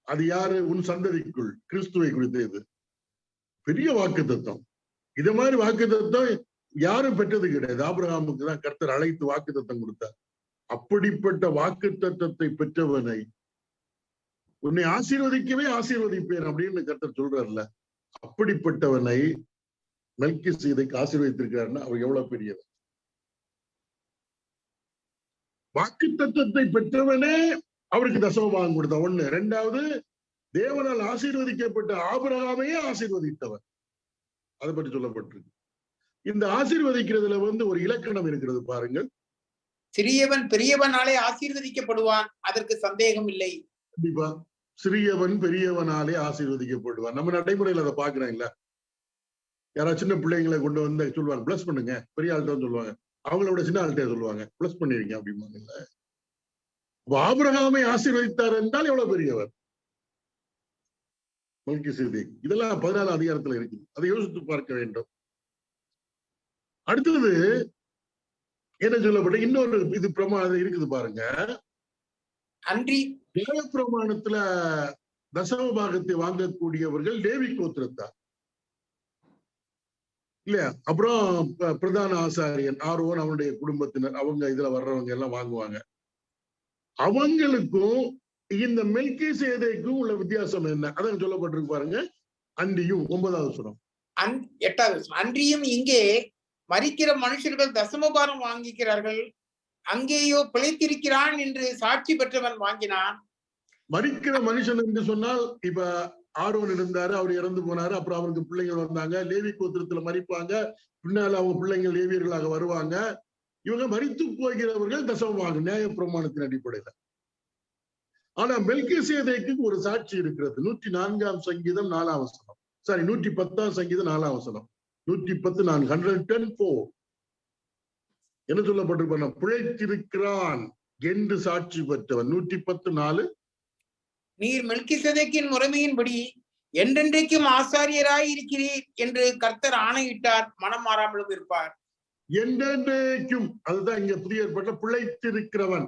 அது யாரு? உன் சந்ததிக்குள். கிறிஸ்துவை குறித்து இது பெரிய வாக்கு தத்தம். இத மாதிரி வாக்கு தத்தம் யாரும் பெற்றது கிடையாது. ஆபிரகாமுக்கு தான் கர்த்தர் அழைத்து வாக்கு தத்தம் கொடுத்தார். அப்படிப்பட்ட வாக்கு தத்தத்தை பெற்றவனை உன்னை ஆசீர்வதிக்கவே ஆசீர்வதிப்பேன் அப்படின்னு கர்த்தர் சொல்றாருல்ல, அப்படிப்பட்டவனை மெல்கிசேதேக்கு ஆசீர்வதித்திருக்கிறாருன்னா அவர் எவ்வளவு பெரியவர். வாக்கு தத்தத்தை பெற்றவனே அவருக்கு தசமபாகம் கொடுத்த. 1. 2வது, தேவனால் ஆசீர்வதிக்கப்பட்ட ஆபிரகாமையே ஆசீர்வதித்தவர். அதை பற்றி சொல்லப்பட்டிருக்கு. இந்த ஆசீர்வதிக்கிறதுல ஒரு இலக்கணம் இருக்கிறது பாருங்கள். சிறியவன் பெரியவனாலே ஆசீர்வதிக்கப்படுவான், அதற்கு சந்தேகம் இல்லை. கண்டிப்பா சிறியவன் பெரியவனாலே ஆசீர்வதிக்கப்படுவான். நம்ம நடைமுறையில அதை பாக்குறாங்களா? யாராவது சின்ன பிள்ளைங்களை கொண்டு சொல்லுவாங்க, பிளஸ் பண்ணுங்க, பெரிய ஆள்கிட்ட சொல்லுவாங்க, அவங்களோட சின்ன ஆள்கிட்ட சொல்லுவாங்க, பிளஸ் பண்ணிருங்க அப்படிம்பாங்கல்ல. ஆபிரகாமை ஆசீர்வதித்தார் என்றால் எவ்வளவு பெரியவர் மெல்கிசேதேக். இதெல்லாம் 14ஆம் அதிகாரத்துல இருக்குது. அதை யோசித்து பார்க்க வேண்டும். அடுத்தது என்ன சொல்லப்பட்ட இன்னொரு இது பிரமாணம் இருக்குது பாருங்க. அன்றி பிரமாணத்துல தசமபாகத்தை வாங்கக்கூடியவர்கள் லேவி கோத்திரத்தார் இல்லையா? அப்புறம் பிரதான ஆசாரியன் ஆரோன், அவனுடைய குடும்பத்தினர், அவங்க இதுல வர்றவங்க எல்லாம் வாங்குவாங்க. அவங்களுக்கும் இந்த மெல்கிசேதேக்கும் உள்ள வித்தியாசம் என்ன? அதான் சொல்லப்பட்டிருக்கு பாருங்க. அன்றியும் 9வது வசனம். 8வது வசனம். அன்றியும் இங்கே மரிக்கிற மனுஷர்கள் தசமபாகம் வாங்கிக்கிறார்கள், அங்கேயோ பிழைத்திருக்கிறான் என்று சாட்சி பெற்றவன் வாங்கினான். மரிக்கிற மனுஷன் என்று சொன்னால், இப்ப ஆரோன் இருந்தாரு, அவர் இறந்து போனாரு, அப்புறம் அவருக்கு பிள்ளைகள் வந்தாங்க, லேவி கோத்திரத்துல மரிப்பாங்க, பின்னால அவங்க பிள்ளைங்கள் லேவியர்களாக வருவாங்க. இவங்க மரித்து போகிறவர்கள் தசமபாகம் நியாயப்பிரமாணத்தின் அடிப்படையில. ஆனா மெல்கிசேதேக்கு ஒரு சாட்சி இருக்கிறது. 104ஆம் சங்கீதம் 4ஆம் வசனம், 110ஆம் சங்கீதம் 4ஆம் வசனம். 110 104 என்ன சொல்லப்பட்டிருப்பான்? பிழைத்திருக்கிறான் என்று சாட்சி பெற்றவன். 110:4. நீர் மெல்கிசேதேக்கின் முறைமையின்படி என்றென்றைக்கும் ஆசாரியராய் இருக்கிறீர் என்று கர்த்தர் ஆணையிட்டார், மனம் மாறாமலும் இருப்பார். என்றென்றைக்கும், அதுதான் இங்க புதிய ஏற்பாட்டுல பிழைத்திருக்கிறவன்.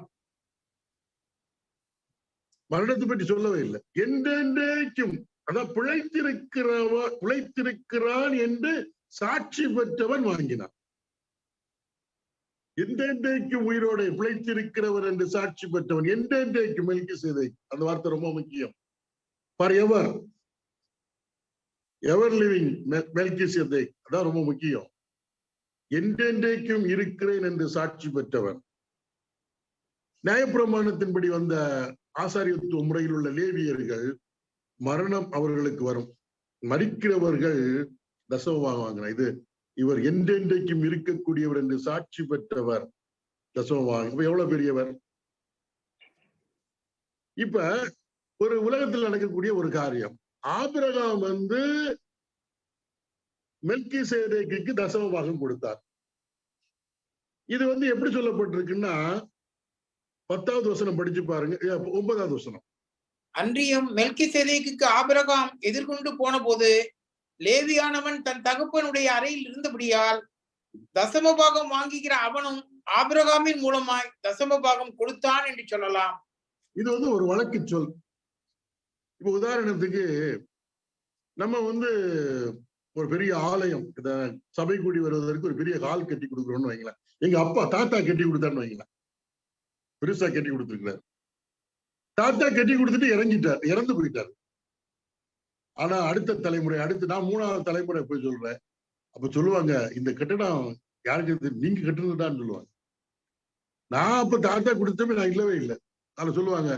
மரணத்தை பற்றி சொல்லவே இல்லை. என்றென்றைக்கும், அதான் பிழைத்திருக்கிறான் என்று சாட்சி பெற்றவன் வாங்கினான். என்றென்றைக்கும் உயிரோட பிழைத்திருக்கிறவர் என்று சாட்சி பெற்றவன். என்றென்றைக்கும் மெல்கிசேதேக், அந்த வார்த்தை ரொம்ப முக்கியம். For ever, ever living Melchizedek, அதான் ரொம்ப முக்கியம். என்றென்றைக்கும் இருக்கிறேன் என்று சாட்சி பெற்றவன். நியாயப்பிரமாணத்தின்படி வந்த ஆசாரியத்துவ முறையில் உள்ள லேவியர்கள் மரணம் அவர்களுக்கு வரும், மரிக்கிறவர்கள் தசமபாகம் வாங்கினார். இது இவர் என்றென்றைக்கும் இருக்கக்கூடியவர் என்று சாட்சி பெற்றவர், தசமபாகம். இப்ப எவ்வளவு பெரியவர்! இப்ப ஒரு உலகத்தில் நடக்கக்கூடிய ஒரு காரியம், ஆபிரகாம் மெல்கிசேதேக்குக்கு தசமபாகம் கொடுத்தார். இது எப்படி சொல்லப்பட்டிருக்குன்னா, 10வது வசனம் படிச்சு பாருங்க, 9வது வசனம். அன்றியும் மெல்கிசேதேக்குக்கு ஆபிரகாம் எதிர்கொண்டு போன போது லேவியானவன் தன் தகப்பனுடைய அறையில் இருந்தபடியால் தசமபாகம் வாங்குகிற அவனும் ஆபிரகாமின் மூலமாய் தசமபாகம் கொடுத்தான் என்று சொல்லலாம். இது ஒரு வழக்கு சொல். இப்ப உதாரணத்துக்கு நம்ம ஒரு பெரிய ஆலயம், சபை கூடி வருவதற்கு ஒரு பெரிய ஹால் கட்டி கொடுக்குறோம்னு வைங்களேன். எங்க அப்பா தாத்தா கட்டி கொடுத்தான்னு வைங்களேன், பெருசா கட்டி கொடுத்துருக்கிறார். தாத்தா கட்டி கொடுத்துட்டு இறந்து போயிட்டார். ஆனா அடுத்த தலைமுறை, நான் 3வது தலைமுறை போய் சொல்றேன். அப்ப சொல்லுவாங்க, இந்த கட்டடம் யாருக்கு நீங்க கட்டுறதுடான்னு சொல்லுவாங்க. நான் அப்ப தாத்தா கொடுத்தமே நான் இல்லவே இல்லை. ஆனா சொல்லுவாங்க,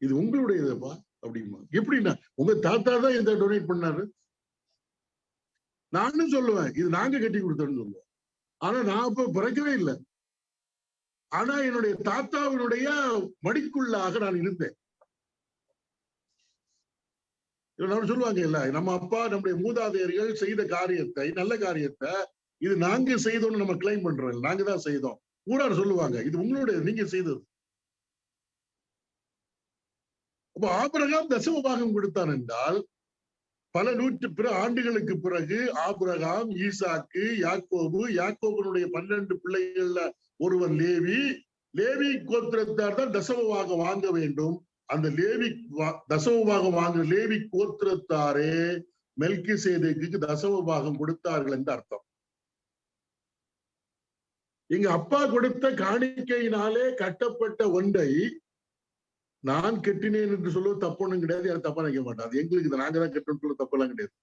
இது உங்களுடைய இதுப்பா அப்படிமா. எப்படின்னா, உங்க தாத்தா தான் இதை டொனேட் பண்ணாரு. நானும் சொல்லுவேன், இது நாங்க கட்டி கொடுத்தோம்னு சொல்லுவேன். ஆனா நான் அப்ப பிறக்கவே இல்லை. ஆனா என்னுடைய தாத்தாவினுடைய மடிக்குள்ளாக நான் இருந்தேன். சொல்லுவாங்க இல்ல, நம்ம அப்பா, நம்முடைய மூதாதையர்கள் செய்த காரியத்தை, நல்ல காரியத்தை, இது நாங்க செய்தோம்னு நம்ம கிளைம் பண்றோம். நாங்க தான் செய்தோம். ஊரார் சொல்லுவாங்க, இது உங்களுடைய, நீங்க செய்தது. அப்ப ஆபிரகாம் தசமபாகம் கொடுத்தான் என்றால், பல ஆண்டுகளுக்கு பிறகு ஆபிரகாம், ஈசாக்கு, யாக்கோபனுடைய 12 பிள்ளைகள்ல ஒருவன் லேவி கோத்திரத்தார் தான் தசமபாகம் வாங்க வேண்டும். அந்த தசமபாகம் வாங்க லேவி கோத்திரத்தாரே மெல்கிசேதேக்குக்கு தசமபாகம் கொடுத்தார்கள் என்று அர்த்தம். எங்க அப்பா கொடுத்த காணிக்கையினாலே கட்டப்பட்ட ஒன்றை நான் கட்டினேன் என்று சொல்லுவது தப்பு ஒண்ணும் கிடையாது. யாரும் தப்பா நினைக்க மாட்டாது. எங்களுக்கு நாங்க தான் கட்டணும் சொல்ல தப்பெல்லாம் கிடையாது.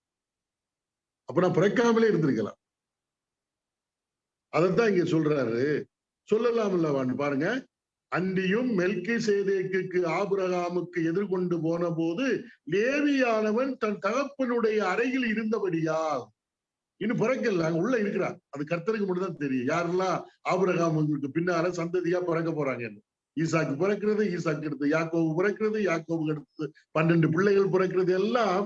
அப்ப நான் பிறக்காமலே இருந்திருக்கலாம். அதைத்தான் இங்க சொல்றாரு. சொல்லலாம் இல்லவான்னு பாருங்க. அன்றியும் மெல்கிசேதேக்குக்கு ஆபிரகாமுக்கு எதிர்கொண்டு போன போது லேவியானவன் தன் தகப்பனுடைய அறையில் இருந்தபடியால், இன்னும் பிறக்கல, அங்க உள்ள இருக்கிறார். அது கர்த்தருக்கு மட்டும் தான் தெரியும் யாரெல்லாம் ஆபிரகாமுக்கு பின்னால சந்ததியா பிறக்க போறாங்கன்னு. ஈசாக்கு பிறக்கிறது, ஈசாக்கு எடுத்து யாக்கோபு பிறக்கிறது, யாக்கோபுக்கு அடுத்து 12 பிள்ளைகள் பிறக்கிறது. எல்லாம்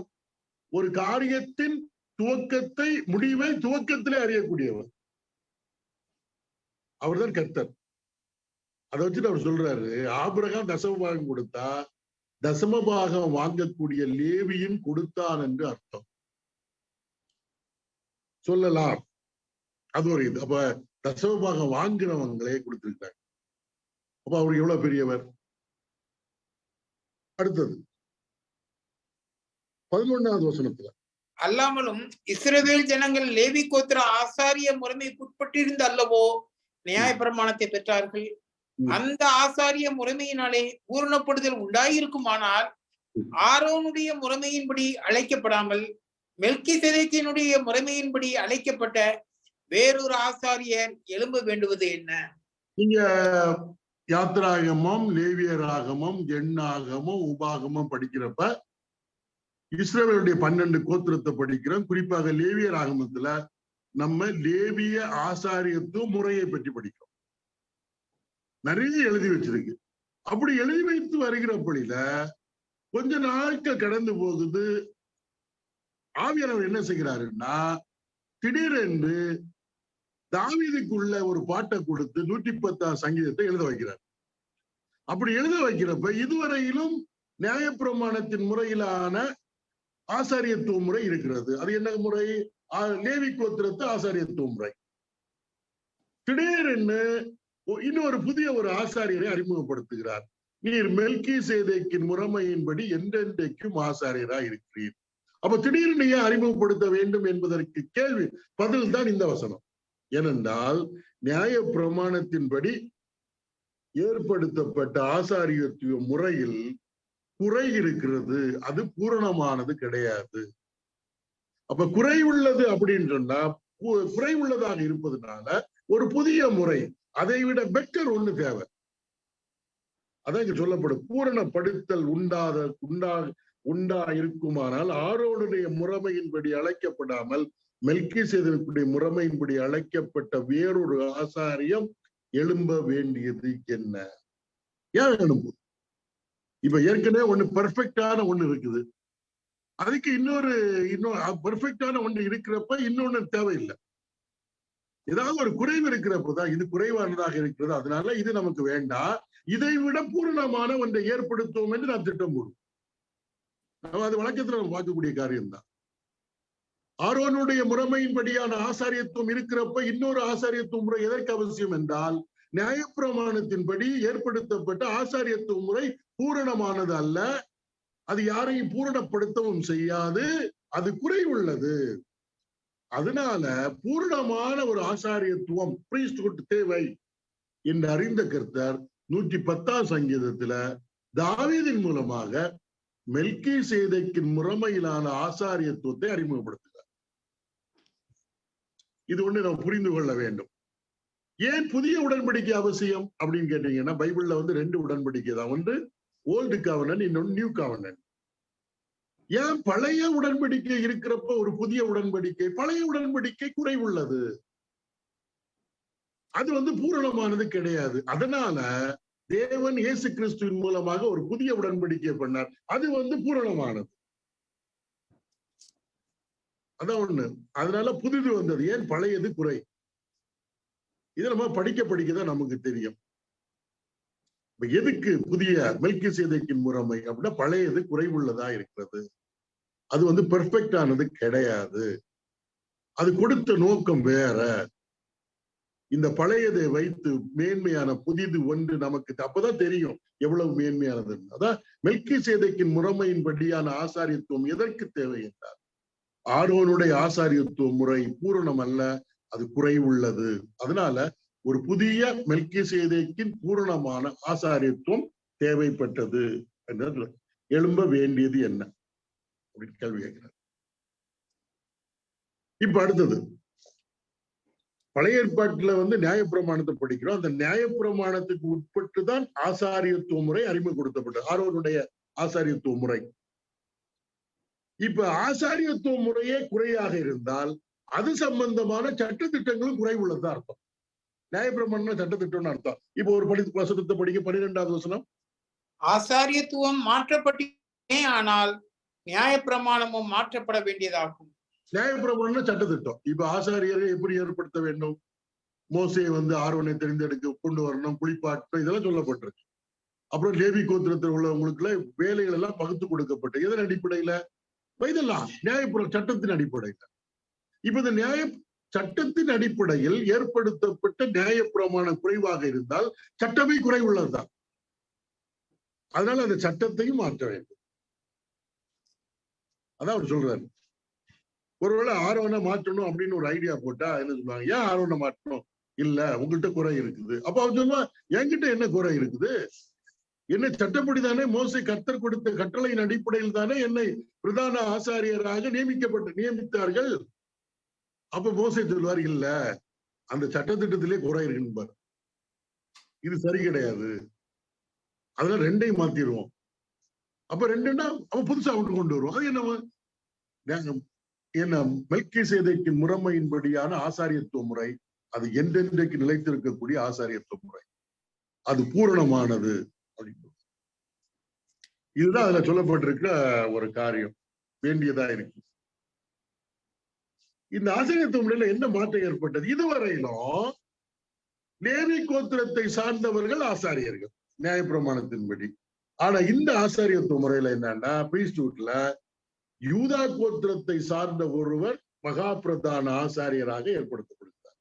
ஒரு காரியத்தின் துவக்கத்தை, முடிவை துவக்கத்திலே அறியக்கூடியவர் அவர்தான் கர்த்தர். அதை வச்சுட்டு அவர் சொல்றாரு, ஆபிரகாம் தசமபாகம் கொடுத்தா தசமபாகம் வாங்கக்கூடிய லேவியின் கொடுத்தான் என்று அர்த்தம் சொல்லலாம். அது ஒரு இது. அப்ப தசமபாகம் வாங்கினவங்களே கொடுத்திருக்காங்க. அப்ப அவர் எவ்வளவு பெரியவர். அடுத்தது 11வது வசனத்துல, அல்லாமலும் இஸ்ரவேல் ஜனங்கள் லேவி கோத்திர ஆசாரிய முறைமைக்கு உட்பட்டிருந்த அல்லவோ நியாயப்பிரமாணத்தை பெற்றார்கள். அந்த ஆசாரிய முறைமையினாலே பூரணப்படுதல் உண்டாயிருக்குமானால் ஆரோனுடைய முறைமையின்படி அழைக்கப்படாமல் மெல்கிசேதேக்கினுடைய முறைமையின்படி அழைக்கப்பட்ட வேறொரு ஆசாரியர் எழும்ப வேண்டுவது என்ன? நீங்க யாத்திராகமம், லேவியராகமம், எண்ணாகமம், உபாகமம் படிக்கிறப்ப இஸ்ரவேலுடைய 12 கோத்திரத்தை படிக்கிறோம். குறிப்பாக லேவியராகமத்துல நம்ம லேவிய ஆசாரியத்துவ முறையை பற்றி படிக்கிறோம். நிறைய எழுதி வச்சிருக்கு. அப்படி எழுதி வைத்து வருகிறப்படியில கொஞ்ச நாட்கள் கடந்து போகுது. ஆவியானவர் என்ன செய்கிறாருன்னா, திடீரென்று தாவீதுக்குள்ள ஒரு பாட்டை கொடுத்து 110ஆம் சங்கீதத்தை எழுத வைக்கிறார். அப்படி எழுத வைக்கிறப்ப இதுவரையிலும் நியாயப்பிரமாணத்தின் முறையிலான ஆசாரியத்துவ முறை இருக்கிறது. அது என்ன முறை? லேவி கோத்திரத்து ஆசாரியத்துவ முறை. திடீரென்று இன்னொரு புதிய ஒரு ஆசாரியரை அறிமுகப்படுத்துகிறார். நீர் மெல்கிசேதேக்கின் முறைமையின்படி என்றென்றைக்கும் ஆசாரியராய் இருக்கிறீர். அப்ப திடீர்னு ஏன் அறிமுகப்படுத்த வேண்டும் என்பதற்கு கேள்வி பதில் தான் இந்த வசனம். ஏனென்றால் நியாய பிரமாணத்தின்படி ஏற்படுத்தப்பட்ட ஆசாரியத்துவ முறையில் குறை இருக்கிறது. அது பூரணமானது கிடையாது. அப்ப குறை உள்ளது அப்படின்னு சொன்னா, குறை உள்ளதாக இருப்பதனால ஒரு புதிய முறை, அதை விட பெட்டர் ஒண்ணு தேவை. அதான் இங்க சொல்லப்படும். பூரணப்படுத்தல் உண்டா இருக்குமானால் ஆரோனுடைய முறைமையின்படி அழைக்கப்படாமல் மெல்கிசேதேக்குடைய முறைமையின்படி அழைக்கப்பட்ட வேறொரு ஆசாரியம் எழும்ப வேண்டியது என்ன? ஏன் எழும்பும்? இப்ப ஏற்கனவே ஒண்ணு பெர்ஃபெக்டான ஒண்ணு இருக்குது, அதுக்கு இன்னொரு பெர்ஃபெக்டான ஒண்ணு இருக்கிறப்ப இன்னொன்னு தேவையில்லை. ஏதாவது ஒரு குறைவு இருக்கிறப்பதான் இது குறைவானதாக இருக்கிறது, அதனால இது நமக்கு வேண்டாம், இதை விட பூரணமான ஒன்றை ஏற்படுத்துவோம் என்று நான் திட்டம் போடுவோம். நம்ம அது வழக்கத்துல நம்ம பார்க்கக்கூடிய காரியம்தான். ஆரோனுடைய முறைமையின்படியான ஆசாரியத்துவம் இருக்கிறப்ப இன்னொரு ஆசாரியத்துவ முறை எதற்கு அவசியம் என்றால், நியாயப்பிரமாணத்தின்படி ஏற்படுத்தப்பட்ட ஆசாரியத்துவ முறை பூரணமானது அல்ல, அது யாரையும் பூரணப்படுத்தவும் செய்யாது, அது குறைவுள்ளது. அதனால பூரணமான ஒரு ஆசாரியத்துவம் பிரீஸ்ட்ஹுட் தேவை என்று அறிந்த கர்த்தர் 110ஆம் சங்கீதத்துல தாவீதின் மூலமாக மெல்கிசேதேக்கின் முறைமையிலான ஆசாரியத்துவத்தை அறிமுகப்படுத்துகிறார். இது ஒண்ணு நம்ம புரிந்து கொள்ள வேண்டும். ஏன் புதிய உடன்படிக்கை அவசியம் அப்படின்னு கேட்டீங்கன்னா, பைபிள்ல 2 உடன்படிக்கை தான். ஒன்று ஓல்டு கவர்னன்ட், இன்னொன்று நியூ கவர்னன்ட். ஏன் பழைய உடன்படிக்கை இருக்கிறப்ப ஒரு புதிய உடன்படிக்கை? பழைய உடன்படிக்கை குறைவுள்ளது, அது பூரணமானது கிடையாது. அதனால தேவன் இயேசு கிறிஸ்துவின் மூலமாக ஒரு புதிய உடன்படிக்கை பண்ணார், அது பூரணமானது. அதான் ஒண்ணு. அதனால புதிது வந்தது. ஏன் பழையது குறை? இதை நம்ம படிக்கதான் நமக்கு தெரியும். எதுக்கு புதிய மெல்கிசேதேக்கின் முறைமை அப்படின்னா, பழையது குறைவுள்ளதா இருக்கிறது, அது பெர்ஃபெக்ட் ஆனது கிடையாது, அது கொடுத்த நோக்கம் வேற. இந்த பழையதை வைத்து மேன்மையான புதிது ஒன்று நமக்கு அப்பதான் தெரியும் எவ்வளவு மேன்மையானது. அதான் மெல்கிசேதேக்கின் முறைமையின்படியான ஆசாரியத்துவம் எதற்கு தேவை என்றால், ஆரோனுடைய ஆசாரியத்துவ முறை பூரணம் அல்ல, அது குறைவுள்ளது. அதனால ஒரு புதிய மெல்கிசேதேக்கின் பூரணமான ஆசாரியத்துவம் தேவைப்பட்டது என்று எழும்ப வேண்டியது என்ன அப்படின்னு கேள்வி கேட்கிறார். இப்ப அடுத்தது பழைய ஏற்பாட்டுல நியாயப்பிரமாணத்தை படிக்கிறோம். அந்த நியாயப்பிரமாணத்துக்கு உட்பட்டுதான் ஆசாரியத்துவ முறை அறிமுகப்படுத்தப்பட்டது, ஆரோனுடைய ஆசாரியத்துவ முறை. இப்ப ஆசாரியத்துவ முறையே குறையாக இருந்தால் அது சம்பந்தமான சட்டத்திட்டங்களும் குறைவுள்ளதுதான் அர்த்தம். நியாயப்பிரமாணம் சட்டத்திட்டம்னு அர்த்தம். இப்ப ஒரு வசனத்தை படிக்க 12வது வசனம். ஆசாரியத்துவம் மாற்றப்பட்டே, ஆனால் நியாயப்பிரமாணமும் மாற்றப்பட வேண்டியதாகும். நியாயப்பிரமாணம் சட்டத்திட்டம். இப்ப ஆசாரியரை எப்படி ஏற்படுத்த வேண்டும்? மோசே ஆரோனை தெரிந்தெடுக்க கொண்டு வரணும், குளிப்பாட்டணும், இதெல்லாம் சொல்லப்பட்டிருக்கு. அப்புறம் லேவி கோத்திரத்தில் உள்ளவங்களுக்குள்ள வேலைகள் எல்லாம் பகுத்து கொடுக்கப்பட்டு எதன் அடிப்படையில? இதெல்லாம் சட்டத்தின் அடிப்படையில. இப்ப இந்த சட்டத்தின் அடிப்படையில் ஏற்படுத்தப்பட்ட நியாயப்பிரமாணம் குறைவாக இருந்தால் சட்டமே குறைவுள்ளதுதான். அதனால அந்த சட்டத்தையும் மாற்ற வேண்டும். அதான் அவர் சொல்றாரு. ஒருவேளை ஆரோனை மாற்றணும் அப்படின்னு ஒரு ஐடியா போட்டா என்ன சொல்லுவாங்க? ஏன் ஆரோனை மாற்றணும்? இல்ல, உங்கள்கிட்ட குறை இருக்குது. அப்ப அவர் சொல்லுவா, என்கிட்ட என்ன குறை இருக்குது? என்னை சட்டப்படி தானே மோசே கர்த்தர் கொடுத்த கட்டளையின் அடிப்படையில் தானே என்னை பிரதான ஆசாரியராக நியமித்தார்கள். அப்ப மோசே சொல்வார், இல்ல, அந்த சட்டத்திட்டத்திலே குறை இருக்குன்னு, இது சரி கிடையாது, அதெல்லாம் 2ஐயும் மாத்திடுவோம். அப்ப 2ன்னா அவன் புதுசா ஒன்று கொண்டு வருவோம். அது என்ன மெல்கிசேதேக்கின் முறைமையின்படியான ஆசாரியத்துவ முறை, அது என்றென்றைக்கு நிலைத்திருக்கக்கூடிய ஆசாரியத்துவ முறை, அது பூரணமானது அப்படின்னு. இதுதான் அதுல சொல்லப்பட்டிருக்கிற ஒரு காரியம், வேண்டியதா இருக்கு. இந்த ஆசாரியத்துவ முறையில என்ன மாற்றம் ஏற்பட்டது? இதுவரையிலும் லேவி கோத்திரத்தை சார்ந்தவர்கள் ஆசாரியர்கள் நியாயப்பிரமாணத்தின்படி. ஆனா இந்த ஆசாரியத்துவ முறையில என்னன்னா, பிரீஸ்ட்ஹுட்ல யூதா கோத்திரத்தை சார்ந்த ஒருவர் மகா பிரதான ஆசாரியராக ஏற்படுத்தப்படுகிறார்.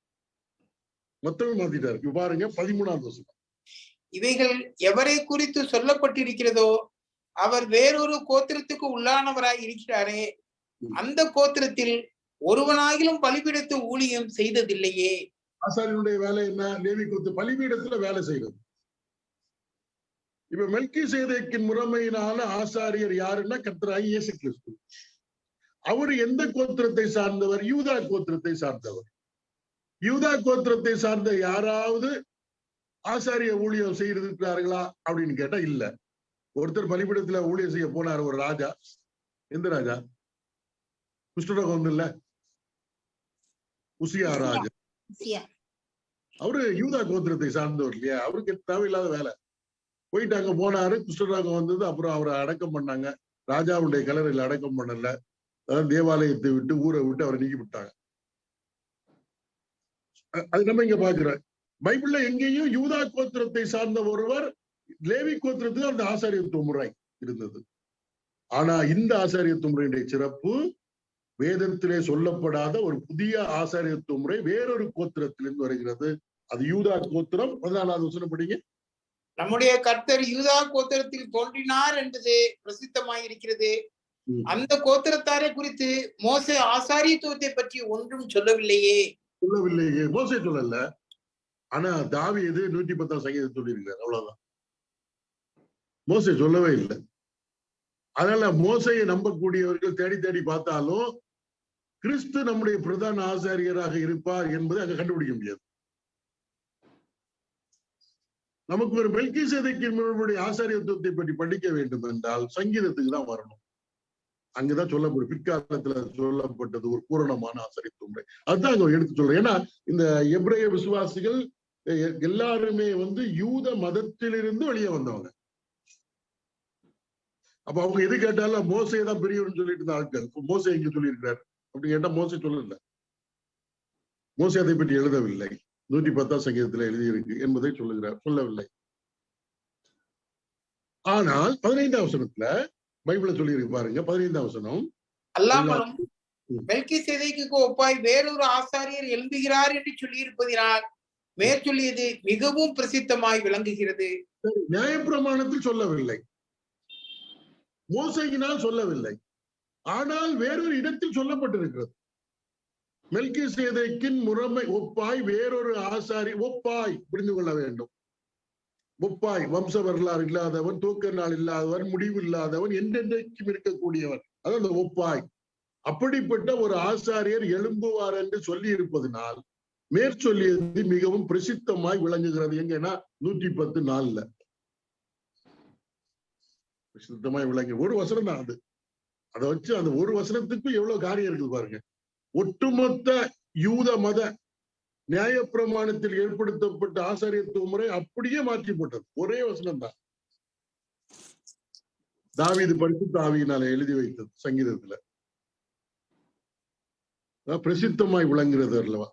மொத்தமே மாத்திட்டார். இப்ப பாருங்க 13வது வசனம். இவைகள் எவரை குறித்து சொல்லப்பட்டிருக்கிறதோ அவர் வேறொரு கோத்திரத்துக்கு உள்ளானவராய் இருக்கிறாரே, அந்த கோத்திரத்தில் ஒருவனாகிலும் பலிபீடத்து ஊழியம் செய்ததில்லையே. ஆசாரியனுடைய வேலை என்ன? லேவி கோத்திர பலிபீடத்துல வேலை செய்வது. இப்ப மெல்கிசேதேக்கின் முறைமையினால ஆசாரியர் யாருன்னா கர்த்தராகிய இயேசு கிறிஸ்து. அவர் எந்த கோத்திரத்தை சார்ந்தவர்? யூதா கோத்திரத்தை சார்ந்தவர். யூதா கோத்திரத்தை சார்ந்த யாராவது ஆசாரிய ஊழியம் செய்திருக்கிறார்களா அப்படின்னு கேட்டா இல்ல. ஒருத்தர் பலிபீடத்துல ஊழியம் செய்ய போனார், ஒரு ராஜா. எந்த ராஜா? குஷ்டரோகம் இல்ல, உசியா ராஜா. அவரு யூதா கோத்திரத்தை சார்ந்தவர் இல்லையா? அவருக்கு தேவையில்லாத வேலை. போயிட்டு அங்க போனாரு, குஷ்டரோகம் வந்தது. அப்புறம் அவரை அடக்கம் பண்ணாங்க. ராஜாவுடைய கல்லறையில் அடக்கம் பண்ணல, அதாவது தேவாலயத்தை விட்டு ஊரை விட்டு அவரை நீக்கி விட்டாங்க. அது நம்ம இங்க பாக்குறோம். பைபிள்ல எங்கேயும் யூதா கோத்திரத்தை சார்ந்த ஒருவர் லேவி கோத்திரத்துக்கு அந்த ஆசாரியத்துவ முறை இருந்தது. ஆனா இந்த ஆசாரியத்துவ முறையுடைய சிறப்பு, வேதத்திலே சொல்லப்படாத ஒரு புதிய ஆசாரியத்துவ முறை வேறொரு கோத்திரத்திலிருந்து வருகிறது. அது யூதா கோத்திரம். 14வது வசனம் படிங்க. நம்முடைய கர்த்தர் யூதா கோத்திரத்தில் தோன்றினார் என்பது பிரசித்தமாய் இருக்கிறது. அந்த கோத்திரத்தாரை குறித்து மோசே ஆசாரியத்துவத்தை பற்றி ஒன்றும் சொல்லவில்லையே. மோசே சொல்லல. ஆனா தாவீது 110ஆம் சங்கீதம் சொல்லியிருக்காரு. அவ்வளவுதான். மோசே சொல்லவே இல்லை. அதனால மோசையை நம்பக்கூடியவர்கள் தேடி தேடி பார்த்தாலும் கிறிஸ்து நம்முடைய பிரதான ஆசாரியராக இருப்பார் என்பதை அங்க கண்டுபிடிக்க முடியாது. நமக்கு ஒரு மெல்கிசேதேக்கின் ஆசாரியத்துவத்தை பற்றி படிக்க வேண்டும் என்றால் சங்கீதத்துக்கு தான் வரணும். அங்கதான் சொல்லப்படும், பிற்காலத்துல சொல்லப்பட்டது ஒரு பூரணமான ஆசாரியத்துவ முறை. அதுதான் அங்க எடுத்து சொல்றேன். ஏன்னா இந்த எபிரேய விசுவாசிகள் எல்லாருமே யூத மதத்திலிருந்து வெளியே வந்தவங்க. அப்ப அவங்க எது கேட்டாலும் மோசே தான் பெரியவர்னு சொல்லிட்டு இருந்த ஆட்கள். மோசே எங்க சொல்லியிருக்கிறார் அப்படி கேட்டா மோசே சொல்லல. மோசே அதை பற்றி எழுதவில்லை. 110ஆம் சங்கீதத்துல எழுதியிருக்கு என்பதை சொல்லவில்லை. ஆனால் 15ஆம் வசனத்துல பைபிள சொல்லியிருக்கு பாருங்க. 15ஆம் வசனம். அல்லாமலும் மெல்கிசேதேக்கு ஒப்பாய் வேறொரு ஆசாரியர் எழும்புகிறார் என்று சொல்லி இருப்பதினால் மேற்சொல்லியது மிகவும் பிரசித்தமாய் விளங்குகிறது. நியாயப்பிரமாணத்தில் சொல்லவில்லை, மோசையினால் சொல்லவில்லை. ஆனால் வேறொரு இடத்தில் சொல்லப்பட்டிருக்கிறது. மெல்கிசேதேக்கின் முறைமை ஒப்பாய் வேறொரு ஆசாரி. ஒப்பாய் புரிந்து கொள்ள வேண்டும். ஒப்பாய் வம்ச வரலாறு இல்லாதவன், தூக்க நாள் இல்லாதவன், முடிவு இல்லாதவன், என்றென்றைக்கும் இருக்கக்கூடியவன். அதான் அந்த ஒப்பாய். அப்படிப்பட்ட ஒரு ஆசாரியர் எழும்புவார் என்று சொல்லி இருப்பதனால் மேற்சொல்லியது மிகவும் பிரசித்தமாய் விளங்குகிறது. எங்கன்னா 110:4 பிரசித்தமாய் விளங்கு ஒரு வசனம் தான் அது. அதை வச்சு அந்த ஒரு வசனத்துக்கு எவ்வளவு காரியம் இருக்குது பாருங்க. ஒட்டுமொத்த யூத மத நியாயப்பிரமாணத்தில் ஏற்படுத்தப்பட்ட ஆசாரியத்துவ முறை அப்படியே மாற்றி போட்டது. ஒரே வசனம் தான். தாவீது பரிசுத்த ஆவியினால எழுதி வைத்தது சங்கீதத்துல. பிரசித்தமாய் விளங்குறது அல்லவா.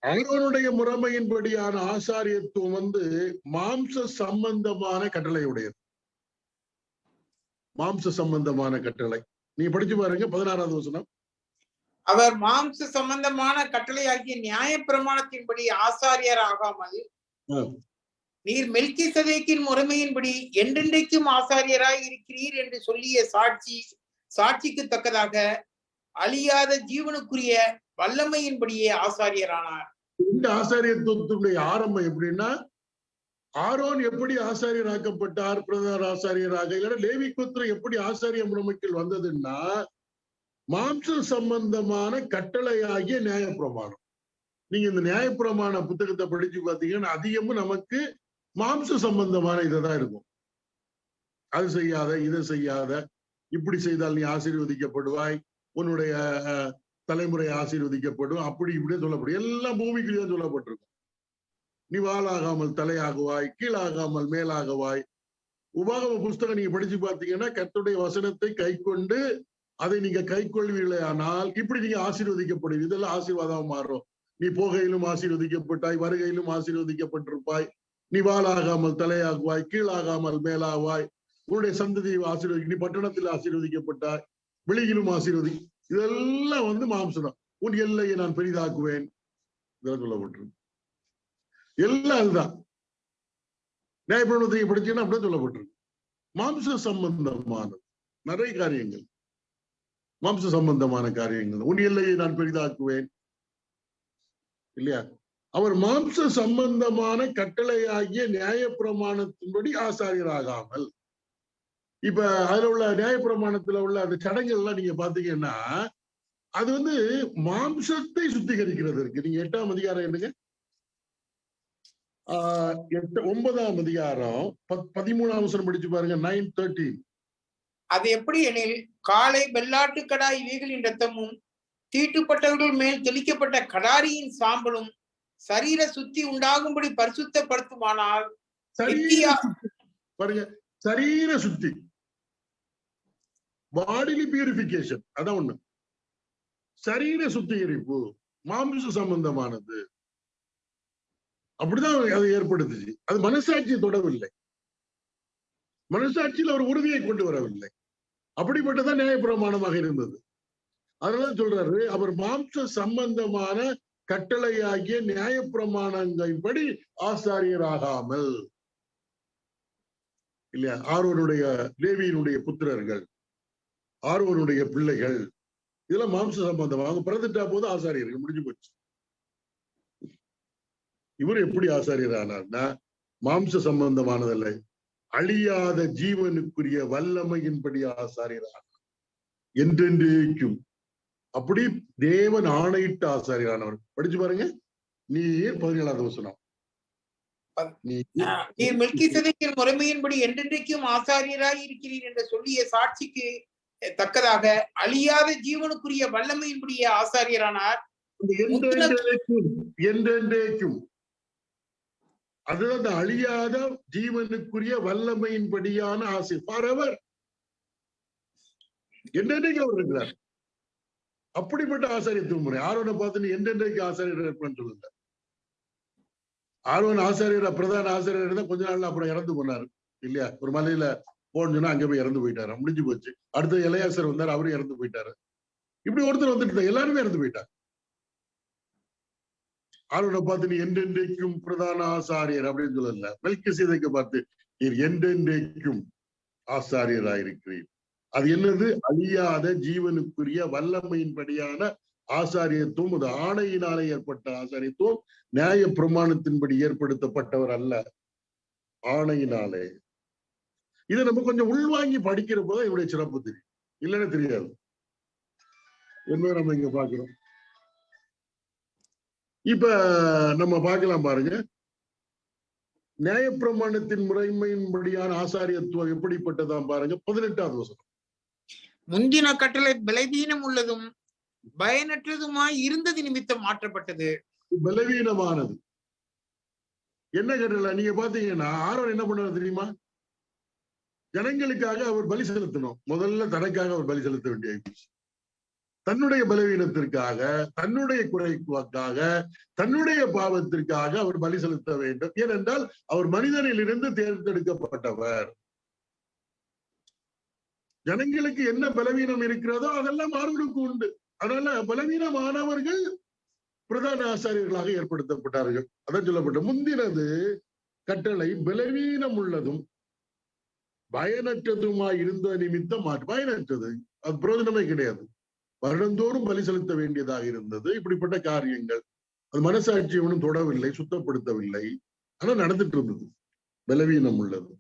ஆரோனுடைய முறைமையின்படியான ஆசாரியத்துவம் மாம்ச சம்பந்தமான கட்டளையுடையது. மாம்ச சம்பந்தமான கட்டளை. நீங்க படிச்சு பாருங்க 16வது வசனம். அவர் மாம்ச சம்பந்தமான கட்டளை ஆகிய நியாய பிரமாணத்தின்படி ஆசாரியர் ஆகாமல் நீர் மெல்கிசேதேக்கின் முறைமையின்படி என்றென்றைக்கும் ஆசாரியராய் இருக்கிறீர் என்று சொல்லிய சாட்சிக்கு தக்கதாக அழியாத ஜீவனுக்குரிய வல்லமையின்படியே ஆசாரியரானார். இந்த ஆசாரியத்துவத்துடைய ஆரம்பம் எப்படின்னா, ஆரோன் எப்படி ஆசாரியராக்கப்பட்டார், பிரதான ஆசாரியராக. இல்லைன்னா லேவி கோத்திரம் எப்படி ஆசாரிய முறைமைக்கு வந்ததுன்னா, மாம்ச சம்பந்தமான கட்டளையாகிய நியாயப்பிரமாணம். நீங்க இந்த நியாயப்பிரமாண புத்தகத்தை படிச்சு பாத்தீங்கன்னா அதிகமும் நமக்கு மாம்ச சம்பந்தமான இதான் இருக்கும். அது செய்யாத, இதை செய்யாத, இப்படி செய்தால் நீ ஆசீர்வதிக்கப்படுவாய், உன்னுடைய தலைமுறை ஆசீர்வதிக்கப்படும், அப்படி இப்படியே சொல்லப்படும். எல்லாம் பூமிக்குள்ளேயே சொல்லப்பட்டிருக்கும். நீ வாளாகாமல் தலையாகுவாய், கீழாகாமல் மேலாகுவாய். உபாகம புஸ்தகம் நீங்க படிச்சு பாத்தீங்கன்னா கர்த்தருடைய வசனத்தை கை கொண்டு அதை நீங்க கை கொள்வீர்களே ஆனால் இப்படி நீங்க ஆசீர்வதிக்கப்படுவீங்க. இதெல்லாம் ஆசீர்வாதம் மாறும். நீ போகையிலும் ஆசீர்வதிக்கப்பட்டாய், வருகையிலும் ஆசீர்வதிக்கப்பட்டிருப்பாய். நீ வாளாகாமல் தலையாகுவாய், கீழாகாமல் மேலாகுவாய். உன்னுடைய சந்ததியை ஆசீர்வதி, நீ பட்டணத்தில் ஆசீர்வதிக்கப்பட்டாய், வெளியிலும் ஆசீர்வதி. இதெல்லாம் வந்து மாம்சம் தான். உன் எல்லையை நான் பெரிதாக்குவேன், இதெல்லாம் சொல்லப்பட்டிருக்கு. எல்லாம் அதுதான். நியாயப்பிரமாணத்தை படிச்சீங்கன்னா அப்படியே சொல்லப்பட்டிருக்கு. மாம்ச சம்பந்தமானது நிறைய காரியங்கள், மாம்ச சம்பந்தமான காரியங்கள். உன் எல்லையை நான் பெரிதாக்குவேன் இல்லையா? அவர் மாம்ச சம்பந்தமான கட்டளையாகிய நியாயப்பிரமாணத்தின்படி ஆசாரியராகாமல், இப்ப அதுல உள்ள நியாயப்பிரமாணத்துல உள்ள அந்த சடங்குகள் எல்லாம் நீங்க பாத்தீங்கன்னா அது வந்து மாம்சத்தை சுத்திகரிக்கிறது இருக்கு. நீங்க 8ஆம் அதிகாரம் என்னங்க, 9ஆம் அதிகாரம் 13ஆம் வசனம் படிச்சு பாருங்க. 9:13. அது எப்படி எனில், காளை வெள்ளாட்டு கடா இவைகளின் இரத்தமும் தீட்டுப்பட்டவர்கள் மேல் தெளிக்கப்பட்ட கடாரியின் சாம்பலும் சரீர சுத்தி உண்டாகும்படி பரிசுத்தப்படுத்துமானால், பாருங்க, சரீர சுத்தி, பாடிலி பியூரிபிகேஷன், அதான் ஒண்ணு. சரீர சுத்திகரிப்பு மாம்ச சம்பந்தமானது, அப்படிதான் அதை ஏற்படுத்துச்சு. அது மனசாட்சியை தொடவில்லை, மனசாட்சியில் அவர் உறுதியை கொண்டு வரவில்லை. அப்படிப்பட்டதான் நியாயப்பிரமாணமாக இருந்தது. அதனால சொல்றாரு, அவர் மாம்ச சம்பந்தமான கட்டளையாகிய நியாயப்பிரமாணங்களின்படி ஆசாரியராகாமல் இல்லையா? ஆரோனுடைய, லேவியினுடைய புத்திரர்கள், ஆரோனுடைய பிள்ளைகள், இதெல்லாம் மாம்ச சம்பந்தம். அவங்க பிறந்துட்டா போது ஆசாரியர்கள், முடிஞ்சு போச்சு. இவர் எப்படி ஆசாரியர் ஆனார்னா, மாம்ச சம்பந்தமானதல்ல, அழியாத ஜீவனுக்குரிய வல்லமையின்படி ஆசாரியர் என்றென்றைக்கும். அப்படி தேவன் ஆணையிட்ட ஆசாரியரானவர். படிச்சு பாருங்க, நீர் 17ஆவது வசனம். நீர் மெல்கிசேதேக்கின் முறைமையின்படி என்றென்றைக்கும் ஆசாரியராய் இருக்கிறீர் என்று சொல்லிய சாட்சிக்கு தக்கதாக அழியாத ஜீவனுக்குரிய வல்லமையின்படிய ஆசாரியரானார். என்றென்றைக்கும், அதுதான் அந்த அழியாத ஜீவனுக்குரிய வல்லமையின்படியான ஆசை. ஃபாரெவர், என்றென்றைக்கு அவர் இருக்கிறார். அப்படிப்பட்ட ஆசாரியத்துவ முறை. ஆரோனை பார்த்து நீ என்றென்றைக்கு ஆசாரியர் இருப்பேன்னு சொல்லுங்க. ஆரோன் ஆசாரியர், பிரதான ஆசாரியர் தான் கொஞ்ச நாள்ல அப்புறம் இறந்து போனாரு இல்லையா? ஒரு மலையில போனா அங்க போய் இறந்து போயிட்டாரு, முடிஞ்சு போச்சு. அடுத்து எலையாசர் வந்தார், அவரும் இறந்து போயிட்டாரு. இப்படி ஒருத்தர் வந்துட்டு எல்லாருமே இறந்து போயிட்டார். ஆரோனை பார்த்து நீ என்றென்றைக்கும் பிரதான ஆசாரியர் அப்படின்னு சொல்லல. மெல்கிசேதேக்கை பார்த்து நீர் என்றென்றைக்கும் ஆசாரியராயிருக்கிறீர். அது என்னது? அழியாத ஜீவனுக்குரிய வல்லமையின்படியான ஆசாரியத்துவம். அது ஆணையினாலே ஏற்பட்ட ஆசாரியத்துவம், நியாய பிரமாணத்தின்படி ஏற்படுத்தப்பட்டவர் அல்ல, ஆணையினாலே. இதை நம்ம கொஞ்சம் உள்வாங்கி படிக்கிற போது என்னுடைய சிறப்பு தெரியும், இல்லைன்னு தெரியாது என்பதை நம்ம இங்க பாக்குறோம். இப்ப நம்ம பார்க்கலாம் பாருங்க, நியாயப்பிரமாணத்தின் முறைமையின்படியான ஆசாரியத்துவம் எப்படிப்பட்டதான் பாருங்க. 18ஆவது வசனம். முந்தின கட்டளை பலவீனம் உள்ளதும் பயனற்றதுமாய் இருந்தது நிமித்தம் மாற்றப்பட்டது. பலவீனமானது என்ன கட்டளை? நீங்க பாத்தீங்கன்னா ஆரோன் என்ன பண்ணாரு தெரியுமா? ஜனங்களுக்காக அவர் பலி செலுத்தணும். முதல்ல தனக்காக அவர் பலி செலுத்த வேண்டிய தன்னுடைய பலவீனத்திற்காக, தன்னுடைய குறைக்காக, தன்னுடைய பாவத்திற்காக அவர் பலி செலுத்த வேண்டும். ஏனென்றால் அவர் மனிதனில் இருந்து தேர்ந்தெடுக்கப்பட்டவர். ஜனங்களுக்கு என்ன பலவீனம் இருக்கிறதோ அதெல்லாம் ஆரோனுக்கு உண்டு. அதனால பலவீனமானவர்கள் பிரதான ஆசாரியர்களாக ஏற்படுத்தப்பட்டார்கள். அதான் சொல்லப்பட்ட முந்தினது கட்டளை பலவீனம் உள்ளதும் பயனற்றதுமாய் இருந்த நிமித்தம் பயனற்றது, அது பிரயோஜனமே கிடையாது. வருடந்தோறும் பலி செலுத்த வேண்டியதாக இருந்தது. இப்படிப்பட்ட காரியங்கள் அது மனசாட்சியை ஒன்றும் தொடவில்லை, சுத்தப்படுத்தவில்லை. ஆனா நடந்துட்டு இருந்தது. பலவீனம் உள்ளது.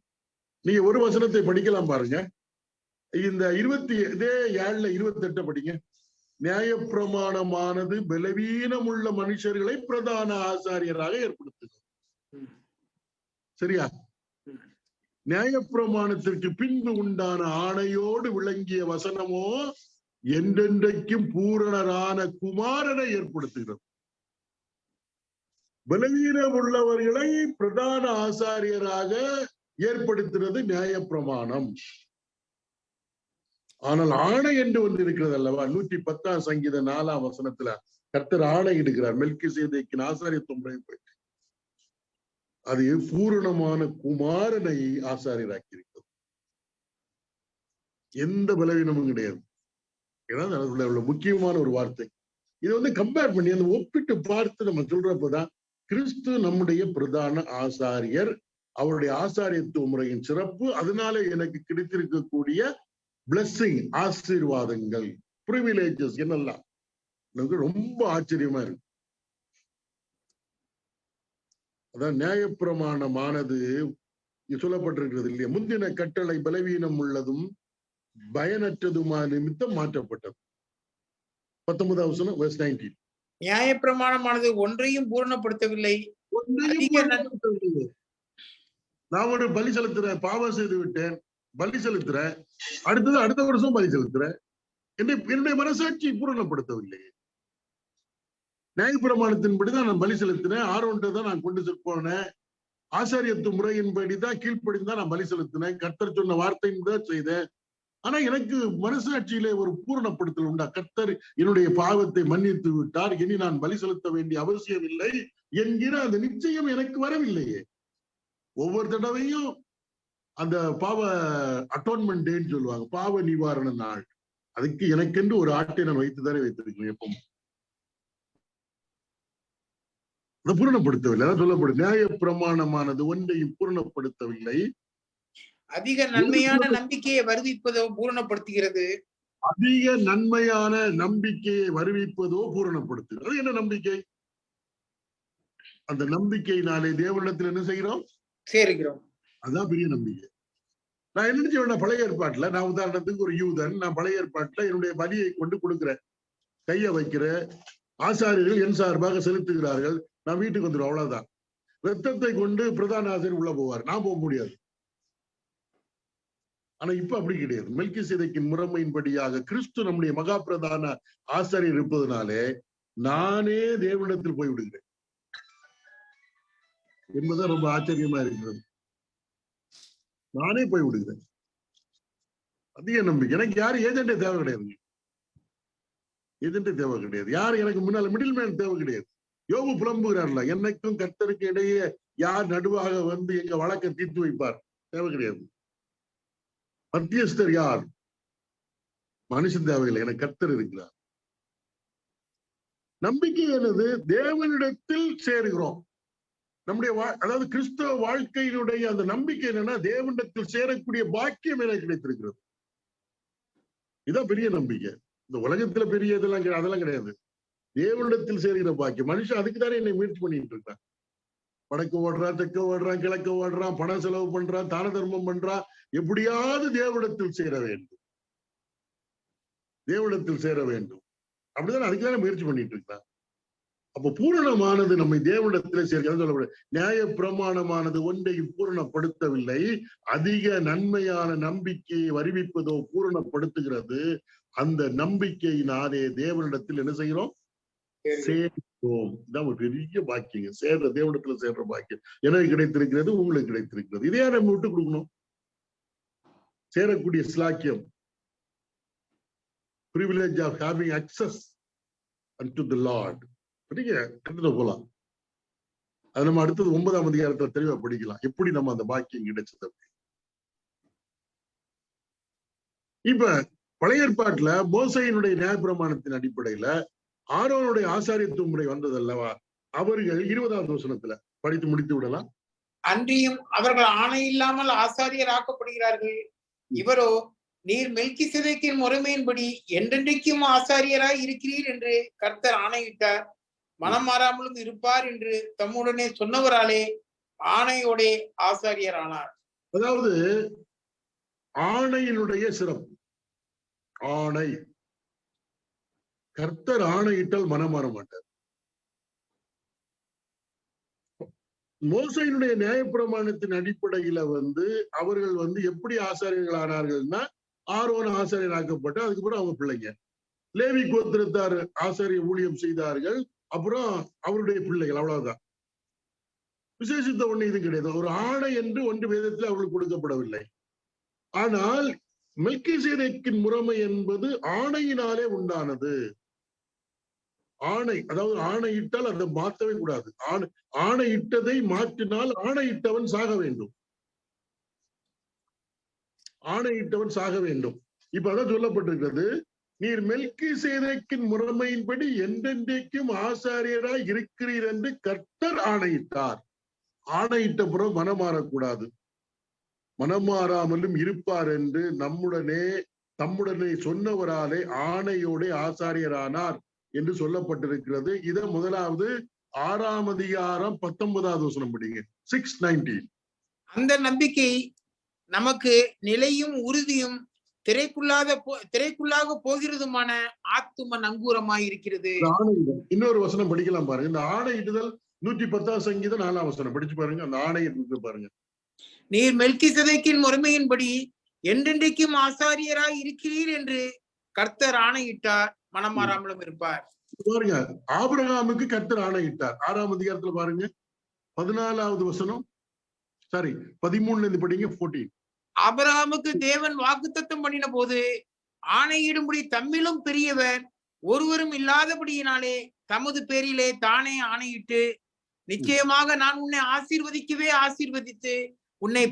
நீங்க ஒரு வசனத்தை படிக்கலாம் பாருங்க. இந்த 27:28 படிங்க. நியாயப்பிரமாணமானது பலவீனம் உள்ள மனுஷர்களை பிரதான ஆசாரியராக ஏற்படுத்துகிறது. சரியா? நியாயப்பிரமாணத்திற்கு பின்பு உண்டான ஆணையோடு விளங்கிய வசனமோ என்றென்றைக்கும் பூரணரான குமாரனை ஏற்படுத்துகிறது. பலவீனம் உள்ளவர்களை பிரதான ஆசாரியராக ஏற்படுத்துகிறது நியாயப்பிரமாணம். ஆனால் ஆணை என்று ஒன்று இருக்கிறது அல்லவா? 110ஆம் சங்கீதம் 4ஆம் வசனத்துல கர்த்தர் ஆணை இடுகிறார் மெல்கிசேதேக்கின் ஆசாரியத்துவம். அது பூரணமான குமாரனை ஆசாரியராக்கி இருக்கிறது. எந்த பலவீனமும் கிடையாது. ஏன்னா அதுல முக்கியமான ஒரு வார்த்தை. இதை வந்து கம்பேர் பண்ணி அந்த ஒப்பிட்டு பார்த்து நம்ம சொல்றப்பதான் கிறிஸ்து நம்முடைய பிரதான ஆசாரியர், அவருடைய ஆசாரியத்துவ முறையின் சிறப்பு, அதனால எனக்கு கிடைத்திருக்கக்கூடிய பிளெஸிங், ஆசீர்வாதங்கள், பிரிவிலேஜஸ் என்னெல்லாம் எனக்கு ரொம்ப ஆச்சரியமா இருக்கு. அதான் நியாயப்பிரமாணமானது சொல்லப்பட்டிருக்கிறது இல்லையா, முந்தின கட்டளை பலவீனம் உள்ளதும் பயனற்றதுமா நிமித்தம் மாற்றப்பட்டது. 19வது வசனம் verse 19. நியாயப்பிரமாணமானது ஒன்றையும் பூரணப்படுத்தவில்லை. நான் ஒரு பலி செலுத்துறேன், பாவம் செய்து விட்டேன், பலி செலுத்துறேன், அடுத்த வருஷம் பலி செலுத்துறேன், என்னுடைய மனசாட்சி பூரணப்படுத்தவில்லை. நியாயப்பிரமாணத்தின்படிதான் நான் பலி செலுத்தினேன், ஆரோன்ட்டு தான் நான் கொண்டு போனேன், ஆசாரியத்து முறையின்படிதான் கீழ்ப்படிந்தான் நான் பலி செலுத்தினேன், கர்த்தர் சொன்ன வார்த்தையின் தான் செய்தேன். ஆனா எனக்கு மனசாட்சியிலே ஒரு பூரணப்படுத்தல் உண்டா? கர்த்தர் என்னுடைய பாவத்தை மன்னித்து விட்டார், இனி நான் பலி செலுத்த வேண்டிய அவசியம் இல்லை என்கிற அந்த நிச்சயம் எனக்கு வரவில்லையே. ஒவ்வொரு தடவையும் அந்த பாவ அட்டோன்மெண்ட் டேன்னு சொல்லுவாங்க, பாவ நிவாரண நாள், அதுக்கு எனக்கென்று ஒரு ஆட்டை நான் வைத்துதானே வைத்திருக்கிறேன். எப்பவும் அதை பூரணப்படுத்தவில்லை. அதான் சொல்லப்படும், நியாய பிரமாணமானது ஒன்றையும் பூரணப்படுத்தவில்லை, அதிக நன்மையான நம்பிக்கையை வருவிப்பதோ பூரணப்படுத்துகிறது. அதிக நன்மையான நம்பிக்கையை வருவிப்பதோ பூரணப்படுத்துகிறது. அது என்ன நம்பிக்கை? அந்த நம்பிக்கையினாலே தேவனிடத்தில் என்ன செய்கிறோம்? சேருகிறோம். அதுதான் பெரிய நம்பிக்கை. நான் என்ன செய்வேன், பழைய ஏற்பாட்டுல நான் உதாரணத்துக்கு ஒரு யூதன், நான் பழைய ஏற்பாட்டுல என்னுடைய பலியை கொண்டு கொடுக்கிறேன், கைய வைக்கிறேன், ஆசாரியர்கள் என் சார்பாக செலுத்துகிறார்கள், நான் வீட்டுக்கு வந்துடுவேன், அவ்வளவுதான். ரத்தத்தை கொண்டு பிரதான ஆசிரியர் உள்ள போவார், நான் போக முடியாது. ஆனா இப்ப அப்படி கிடையாது. மெல்கிசேதேக்கின் முறைமையின்படியாக கிறிஸ்து நம்முடைய மகா பிரதான ஆசாரியர் இருப்பதனாலே நானே தேவனிடத்தில் போய் விடுகிறேன் என்பதுதான் ரொம்ப ஆச்சரியமா இருக்கிறது. நானே போய் விடுகிறேன். அதிக நம்பிக்கை. எனக்கு யாரும் ஏஜென்டே தேவை கிடையாது, ஏஜென்டே தேவை கிடையாது. யாரு எனக்கு முன்னால மிடில் மேன் தேவை கிடையாது. யோபு புலம்புகிறார்ல, எனக்கும் கர்த்தருக்கு இடையே யார் நடுவாக வந்து எங்க வழக்கை தீர்த்து வைப்பார்? தேவை கிடையாது. மத்தியஸ்தர் யார்? மனுஷன் தேவையில்லை, எனக்கு கர்த்தர் இருக்கிறார். நம்பிக்கை என்னது? தேவனிடத்தில் சேருகிறோம். நம்முடைய அதாவது கிறிஸ்தவ வாழ்க்கையினுடைய அந்த நம்பிக்கை என்னன்னா, தேவனிடத்தில் சேரக்கூடிய பாக்கியம் எனக்கு கிடைத்திருக்கிறது. இதுதான் பெரிய நம்பிக்கை. இந்த உலகத்துல பெரிய இதெல்லாம் அதெல்லாம் கிடையாது. தேவனிடத்தில் சேர்கிற பாக்கியம். மனுஷன் அதுக்குதானே என்னை முயற்சி பண்ணிட்டு இருக்கான். வடக்கு ஓடுறான், தெற்கு ஓடுறான், கிழக்கு ஓடுறான், பணம் செலவு பண்றான், தான தர்மம் பண்றான், எப்படியாவது தேவனிடத்தில் சேர வேண்டும், தேவனிடத்தில் சேர வேண்டும். அப்படிதான் அதுக்குதானே முயற்சி பண்ணிட்டு இருக்கான். அப்ப பூரணமானது நம்மை தேவனிடத்திலே சேர்க்கிறது சொல்லப்படும். நியாய பிரமாணமானது ஒன்றையும் பூரணப்படுத்தவில்லை, அதிக நன்மையான நம்பிக்கையை வருவிப்பதோ பூரணப்படுத்துகிறது. அந்த நம்பிக்கையினாலே தேவனிடத்தில் என்ன செய்கிறோம்? சேர்க்கிறோம். இதான் ஒரு பெரிய பாக்கியம். சேர்ற தேவனிடத்துல சேர்ற பாக்கியம் எனக்கு கிடைத்திருக்கிறது, உங்களுக்கு கிடைத்திருக்கிறது. இதையா நம்ம விட்டு கொடுக்கணும்? சேரக்கூடிய ஸ்லாக்கியம், privilege of having access unto the Lord. போலாம். அது நம்ம அடுத்தது 9ஆம் அதிகாரத்தை தெளிவா படிக்கலாம், எப்படி நம்ம அந்த பாக்கியம் கிடைச்சது. இப்ப பழைய ஏற்பாட்டுல மோசேயினுடைய நியாயப்பிரமாணத்தின் அடிப்படையில ஆரோனுடைய ஆசாரியத்துவ முறை வந்தது அல்லவா? அவர்கள் 20வது வசனத்துல படித்து முடித்து விடலாம். அன்றியும் அவர்கள் ஆணை இல்லாமல் ஆசாரியர் ஆக்கப்படுகிறார்கள். இவரோ, நீர் மெல்கிசேதேக்கின் முறைமையின்படி என்றென்றைக்கும் ஆசாரியராய் இருக்கிறீர் என்று கர்த்தர் ஆணையிட்டார், மனம் மாறாமலும் இருப்பார் என்று தம்முடனே சொன்னவராலே ஆணையோட ஆசாரியர் ஆனார். அதாவது ஆணையினுடைய சிறப்பு. ஆணை, கர்த்தர் ஆணையிட்டால் மனம் மாற மாட்டார். மோசையினுடைய நியாயப்பிரமாணத்தின் அடிப்படையில அவர்கள் எப்படி ஆசாரியர்கள் ஆனார்கள்னா, ஆரோன் ஆசாரியர் ஆக்கப்பட்டு அதுக்கப்புறம் அவங்க பிள்ளைங்க, லேவி கோத்திரத்தார் ஆசாரிய ஊழியம் செய்தார்கள், அப்புறம் அவருடைய பிள்ளைகள், அவ்வளவுதான். விசேஷித்த ஒண்ணு இது கிடையாது. ஒரு ஆணை என்று ஒன்று வேதத்தில் அவர்களுக்கு கொடுக்கப்படவில்லை. ஆனால் மெல்கிசேதேக்கின் முறைமை என்பது ஆணையினாலே உண்டானது. ஆணை, அதாவது ஆணையிட்டால் அதை மாற்றவே கூடாது. ஆணையிட்டதை மாற்றினால் ஆணையிட்டவன் சாக வேண்டும், ஆணையிட்டவன் சாக வேண்டும். இப்ப அதான் சொல்லப்பட்டிருக்கிறது, நீர் மெல்கிசேதேக்கின் முறைமையின்படி என்றென்றைக்கும் ஆசாரியராய் இருக்கிறீர் என்று கர்த்தர் ஆணையிட்டார். ஆணையிட்ட பிறகு மனம் மாறக்கூடாது. மனம் மாறாமலும் இருப்பார் என்று தம்முடனே சொன்னவராலே ஆணையோட ஆசாரியரானார் என்று சொல்லப்பட்டிருக்கிறது. இத முதலாவது 6ஆம் அதிகாரம் 19வது வசனம் படிங்க. 6:19. அந்த நம்பிக்கை நமக்கு நிலையும் உறுதியும் திரைக்குள்ளாக போகிறதுமான ஆத்தும நங்கூரமாய் இருக்கிறது. இன்னொரு வசனம் படிக்கலாம் பாருங்க. இந்த ஆணையிடுதல் 110ஆம் சங்கீதம் 4ஆம் வசனம் படிச்சு பாருங்க. அந்த ஆணை இருக்கு பாருங்க. நீர் மெல்கிசேதேக்கின் முறைமையின்படி என்றென்றைக்கும் ஆசாரியராய் இருக்கிறீர் என்று கர்த்தர் ஆணையிட்டார், மனம் மாறாமலும் இருப்பார். பாருங்க, ஆபிரகாமுக்கு கர்த்தர் ஆணையிட்டார். 6ஆம் அதிகாரத்துல பாருங்க 14வது வசனம், சாரி 13 படிங்க. 14. ஆபிரகாமுக்கு தேவன் வாக்குத்தத்தம் பண்ணின போது ஆணையிடும்படி தம்மிலும் பெரியவர் ஒருவரும் இல்லாதபடியினாலே தமது பேரிலே தானே ஆணையிட்டு, நிச்சயமாக நான் உன்னை ஆசீர்வதித்து உன்னை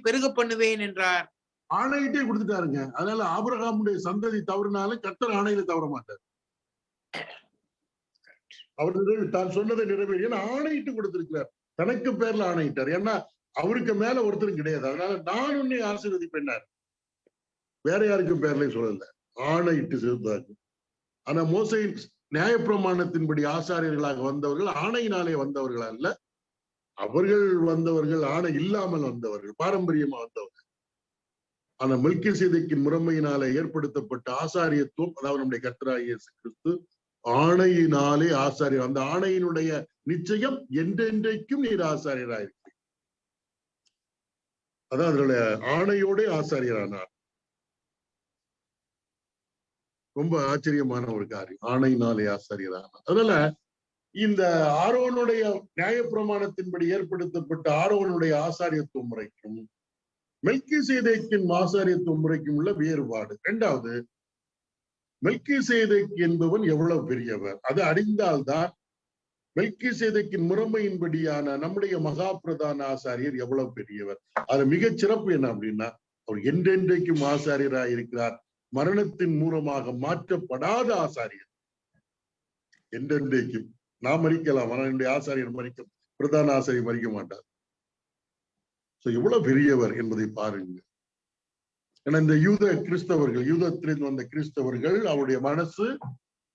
பெருக பண்ணுவேன் என்றார். ஆணையிட்டே கொடுத்துட்டாருங்க. அதனால ஆபிரகாமுடைய சந்ததி தவறுனாலும் கர்த்தர் ஆணையில தவற மாட்டார். அவர்கள் தான் சொன்னதை நிறைவேறி ஆணையிட்டு கொடுத்திருக்கிறார். தனக்கு பேர்ல ஆணையிட்டார். ஏன்னா அவருக்கு மேல ஒருத்தரும் கிடையாது. அதனால நான் உன்னை ஆசீர்வதிப்பேன்னார். வேற யாருக்கும் பேர்லயும் சொல்லல, ஆணையிட்டு சேர்ந்தார்கள். ஆனா மோசேயின் நியாயப்பிரமாணத்தின்படி ஆசாரியர்களாக வந்தவர்கள் ஆணையினாலே வந்தவர்கள் அல்ல. அவர்கள் வந்தவர்கள் ஆணை இல்லாமல் வந்தவர்கள், பாரம்பரியமா வந்தவர்கள். ஆனா மெல்கிசேதேக்கின் முறைமையினாலே ஏற்படுத்தப்பட்ட ஆசாரியத்துவம், அதாவது நம்முடைய கர்த்தராகிய இயேசு கிறிஸ்து ஆணையினாலே ஆசாரியர். அந்த ஆணையினுடைய நிச்சயம் என்றென்றைக்கும் நீர் ஆசாரியராயிருக்க. அதான் அதனுடைய ஆணையோட ஆசாரியரானார். ரொம்ப ஆச்சரியமான ஒரு காரியம், ஆணையினாலே ஆசாரியரானார். அதனால இந்த ஆரோனுடைய நியாயப்பிரமாணத்தின்படி ஏற்படுத்தப்பட்ட ஆரோனுடைய ஆசாரியத்துவ முறைக்கும் மெல்கிசேதேக்கின் ஆசாரியத்துவ முறைக்கும் உள்ள வேறுபாடு. இரண்டாவது, மெல்கிசேதேக் என்பவன் எவ்வளவு பெரியவர், அது அறிந்தால்தான் மெல்கிசேதேக்கின் முறைமையின்படியான நம்முடைய மகா பிரதான ஆசாரியர் எவ்வளவு பெரியவர். அது மிகச் சிறப்பு என்ன அப்படின்னா, அவர் என்றென்றைக்கும் ஆசாரியராக இருக்கிறார். மரணத்தின் மூலமாக மாற்றப்படாத ஆசாரியர். என்றென்றைக்கும் நாம் மறிக்கலாம், ஆனால் ஆசாரியர் மறிக்க, பிரதான ஆசாரியர் மறிக்க மாட்டார். எவ்வளவு பெரியவர் என்பதை பாருங்க. ஏன்னா இந்த யூதத்திலிருந்து வந்த கிறிஸ்தவர்கள், அவருடைய மனசு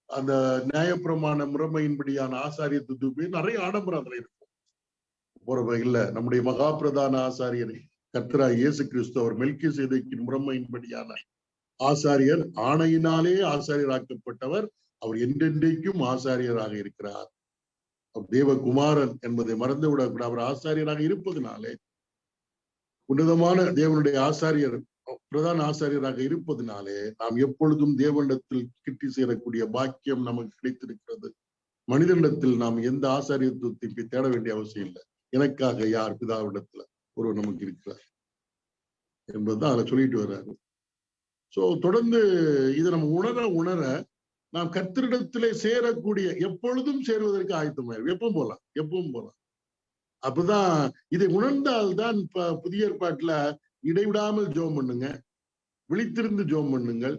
அந்த நியாயப்பிரமாண முறைமையின்படியான ஆசாரியத்துக்கு நிறைய ஆடம்பரம் அதுல இருக்கும். போறவ இல்ல, நம்முடைய மகா பிரதான ஆசாரியர் கர்த்தராகிய இயேசு கிறிஸ்து அவர் மெல்கிசேதேக்கின் முறைமையின்படியான ஆசாரியர், ஆணையினாலே ஆசாரியராக்கப்பட்டவர். அவர் என்றென்றைக்கும் ஆசாரியராக இருக்கிறார். தேவகுமாரன் என்பதை மறந்து விடக்கூடாது. அவர் ஆசாரியராக இருப்பதனாலே, உன்னதமான தேவனுடைய ஆசாரியர், பிரதான ஆசாரியராக இருப்பதனாலே நாம் எப்பொழுதும் தேவனிடத்தில் கிட்டி சேரக்கூடிய பாக்கியம் நமக்கு கிடைத்திருக்கிறது. மனிதனிடத்தில் நாம் எந்த ஆசாரியத்துவத்தை தேட வேண்டிய அவசியம் இல்லை. எனக்காக யார் பிதாவிடத்துல ஒருவர் நமக்கு இருக்கிறார் என்பதுதான் அதை சொல்லிட்டு வர்றாரு. சோ தொடர்ந்து இதை நம்ம உணர நாம் கர்த்தரிடத்திலே சேரக்கூடிய, எப்பொழுதும் சேருவதற்கு ஆயத்தமாயிரும். எப்பவும் போலாம். அப்பதான் இதை உணர்ந்தால்தான் புதிய ஏற்பாட்டுல இடைவிடாமல் ஜெபம் பண்ணுங்க, விழித்திருந்து ஜெபம் பண்ணுங்கள்,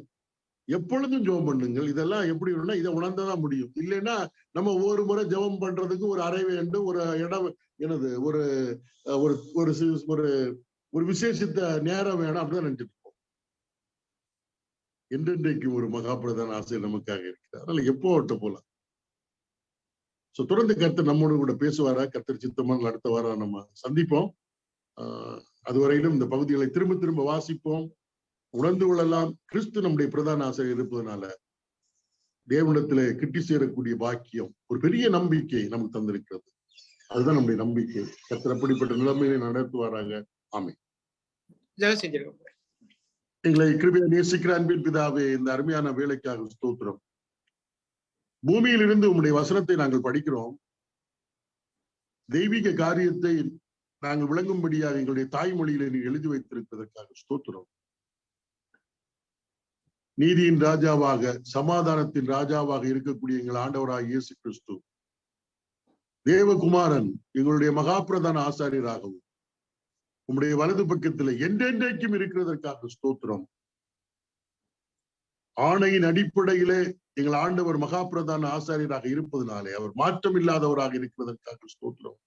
எப்பொழுதும் ஜெபம் பண்ணுங்கள். இதெல்லாம் எப்படி வேணும்னா இதை உணர்ந்ததான் முடியும். இல்லைன்னா நம்ம ஒவ்வொரு முறை ஜெபம் பண்றதுக்கு ஒரு அறை வேண்டும், ஒரு இடம், என்னது ஒரு ஒரு விசேஷித்த நேரம் வேணும் அப்படிதான் நினைச்சிட்டு இருப்போம். என்றென்றைக்கும் ஒரு மகாபிரதான ஆசை நமக்காக இருக்கிறார். அதனால எப்போ விட்டு போலாம். தொடர்ந்து கர்த்தர் நம்மோடு கூட பேசுவாரா, கர்த்தர் சித்தமான அடுத்த வாரம் நம்ம சந்திப்போம். அதுவரையிலும் இந்த பகுதிகளை திரும்ப திரும்ப வாசிப்போம், உணர்ந்து கொள்ளலாம். கிறிஸ்து நம்முடைய பிரதான ஆசிரியர் இருப்பதனால தேவனிடத்திலே கிட்டி சேரக்கூடிய பாக்கியம், ஒரு பெரிய நம்பிக்கை நமக்கு தந்திருக்கிறது. அதுதான் நம்முடைய நம்பிக்கை. கர்த்தர் அப்படிப்பட்ட நிலைமையை நடத்துவாராக. ஆமென். எங்களை கிருபையா நேசிக்கிற அன்பின் பிதாவே, இந்த அருமையான வேலைக்காக ஸ்தோத்திரம். பூமியில் இருந்து உம்முடைய வசனத்தை நாங்கள் படிக்கிறோம். தெய்வீக காரியத்தை நாங்கள் விளங்கும்படியாக எங்களுடைய தாய்மொழியிலே நீ எழுதி வைத்திருப்பதற்காக ஸ்தோத்திரம். நீதியின் ராஜாவாக, சமாதானத்தின் ராஜாவாக இருக்கக்கூடிய எங்கள் ஆண்டவராக இயேசு கிறிஸ்து, தேவகுமாரன், எங்களுடைய மகாபிரதான ஆசாரியராகவும் உம்முடைய வலது பக்கத்தில் என்றென்றைக்கும் இருக்கிறதற்காக ஸ்தோத்திரம். ஆணையின் அடிப்படையிலே எங்கள் ஆண்டவர் மகா பிரதான ஆசாரியராக இருப்பதனாலே, அவர் மாற்றம் இல்லாதவராக இருக்கிறதற்காக ஸ்தோத்திரம்.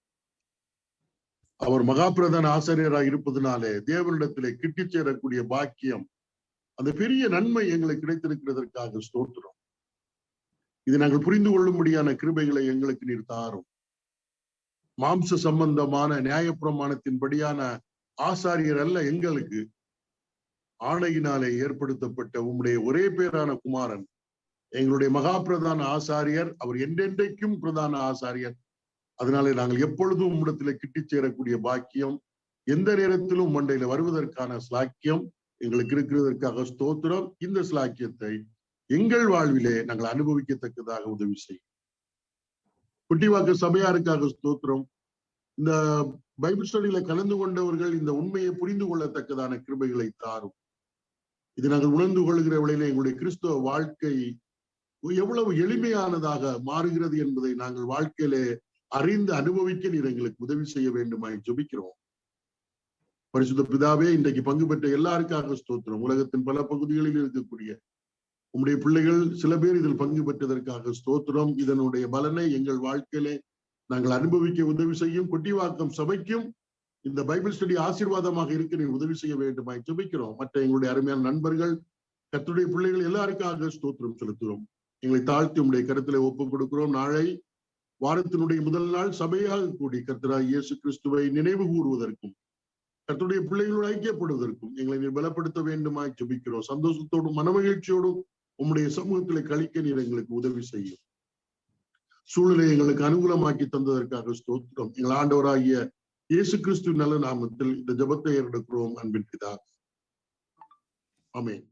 அவர் மகா பிரதான ஆசாரியராக இருப்பதனாலே தேவனிடத்திலே கிட்டிச் சேரக்கூடிய பாக்கியம், அந்த பெரிய நன்மை எங்களுக்கு கிடைத்திருக்கிறதற்காக ஸ்தோத்திரம். இது நாங்கள் புரிந்து கொள்ளும்படியான கிருபைகளை எங்களுக்கு நீர் தாரும். மாம்ச சம்பந்தமான நியாயப்பிரமாணத்தின்படியான ஆசாரியர் அல்ல எங்களுக்கு, ஆணையினாலே ஏற்படுத்தப்பட்ட உம்முடைய ஒரே பேரான குமாரன் எங்களுடைய மகா பிரதான ஆசாரியர். அவர் என்றென்றைக்கும் பிரதான ஆசாரியர். அதனாலே நாங்கள் எப்பொழுதும் உம்மிடத்திலே கிட்டிச் சேரக்கூடிய பாக்கியம், எந்த நேரத்திலும் மண்டையில வருவதற்கான ஸ்லாக்கியம் எங்களுக்கு இருக்கிறதற்காக ஸ்தோத்திரம். இந்த ஸ்லாக்கியத்தை எங்கள் வாழ்விலே நாங்கள் அனுபவிக்கத்தக்கதாக உதவி செய்யும். குட்டிவாக்கு சபையாருக்காக ஸ்தோத்திரம். இந்த பைபிள் ஸ்டடியில கலந்து கொண்டவர்கள் இந்த உண்மையை புரிந்து கொள்ளத்தக்கதான கிருபைகளை தாரும். இது நாங்கள் உணர்ந்து கொள்கிற வேளையிலே எங்களுடைய கிறிஸ்துவ வாழ்க்கை எவ்வளவு எளிமையானதாக மாறுகிறது என்பதை நாங்கள் வாழ்க்கையிலே அறிந்து அனுபவிக்க நீர் எங்களுக்கு உதவி செய்ய வேண்டுமாய் ஜெபிக்கிறோம். பரிசுத்த பிதாவே, இன்றைக்கு பங்கு பெற்ற எல்லாருக்காக ஸ்தோத்திரம். உலகத்தின் பல பகுதிகளில் இருக்கக்கூடிய உம்முடைய பிள்ளைகள் சில பேர் இதில் பங்கு பெற்றதற்காக ஸ்தோத்திரம். இதனுடைய பலனை எங்கள் வாழ்க்கையிலே நாங்கள் அனுபவிக்க உதவி செய்யும். கொட்டிவாக்கம் சபைக்கும் இந்த பைபிள் ஸ்டடி ஆசீர்வாதமாக இருக்க நீர் உதவி செய்ய வேண்டுமாய் ஜெபிக்கிறோம். மற்ற எங்களுடைய அருமையான நண்பர்கள், கர்த்தருடைய பிள்ளைகள் எல்லாருக்காக ஸ்தோத்திரம் செலுத்துகிறோம். எங்களை தாழ்த்தி உம்முடைய கருத்திலே ஒப்புக் கொடுக்கிறோம். நாளை வாரத்தினுடைய முதல் நாள் சபையாக கூடி கர்த்தராகிய இயேசு கிறிஸ்துவை நினைவு கூறுவதற்கும் கர்த்தருடைய பிள்ளைகளோடு ஐக்கியப்படுவதற்கும் எங்களை நீர் பலப்படுத்த வேண்டுமாய் ஜெபிக்கிறோம். சந்தோஷத்தோடும் மனமகிழ்ச்சியோடும் உம்முடைய சமூகத்திலே கழிக்க நீர் எங்களுக்கு உதவி செய்யும். சூழ்நிலை எங்களுக்கு அனுகூலமாக்கி தந்ததற்காக ஸ்தோத்திரம். எங்கள் ஆண்டவராகிய இயேசு கிறிஸ்து நல்ல நாமத்தில் இந்த ஜெபத்தை ஏறெடுக்கிறோம் அன்பின் பிதா. ஆமென்.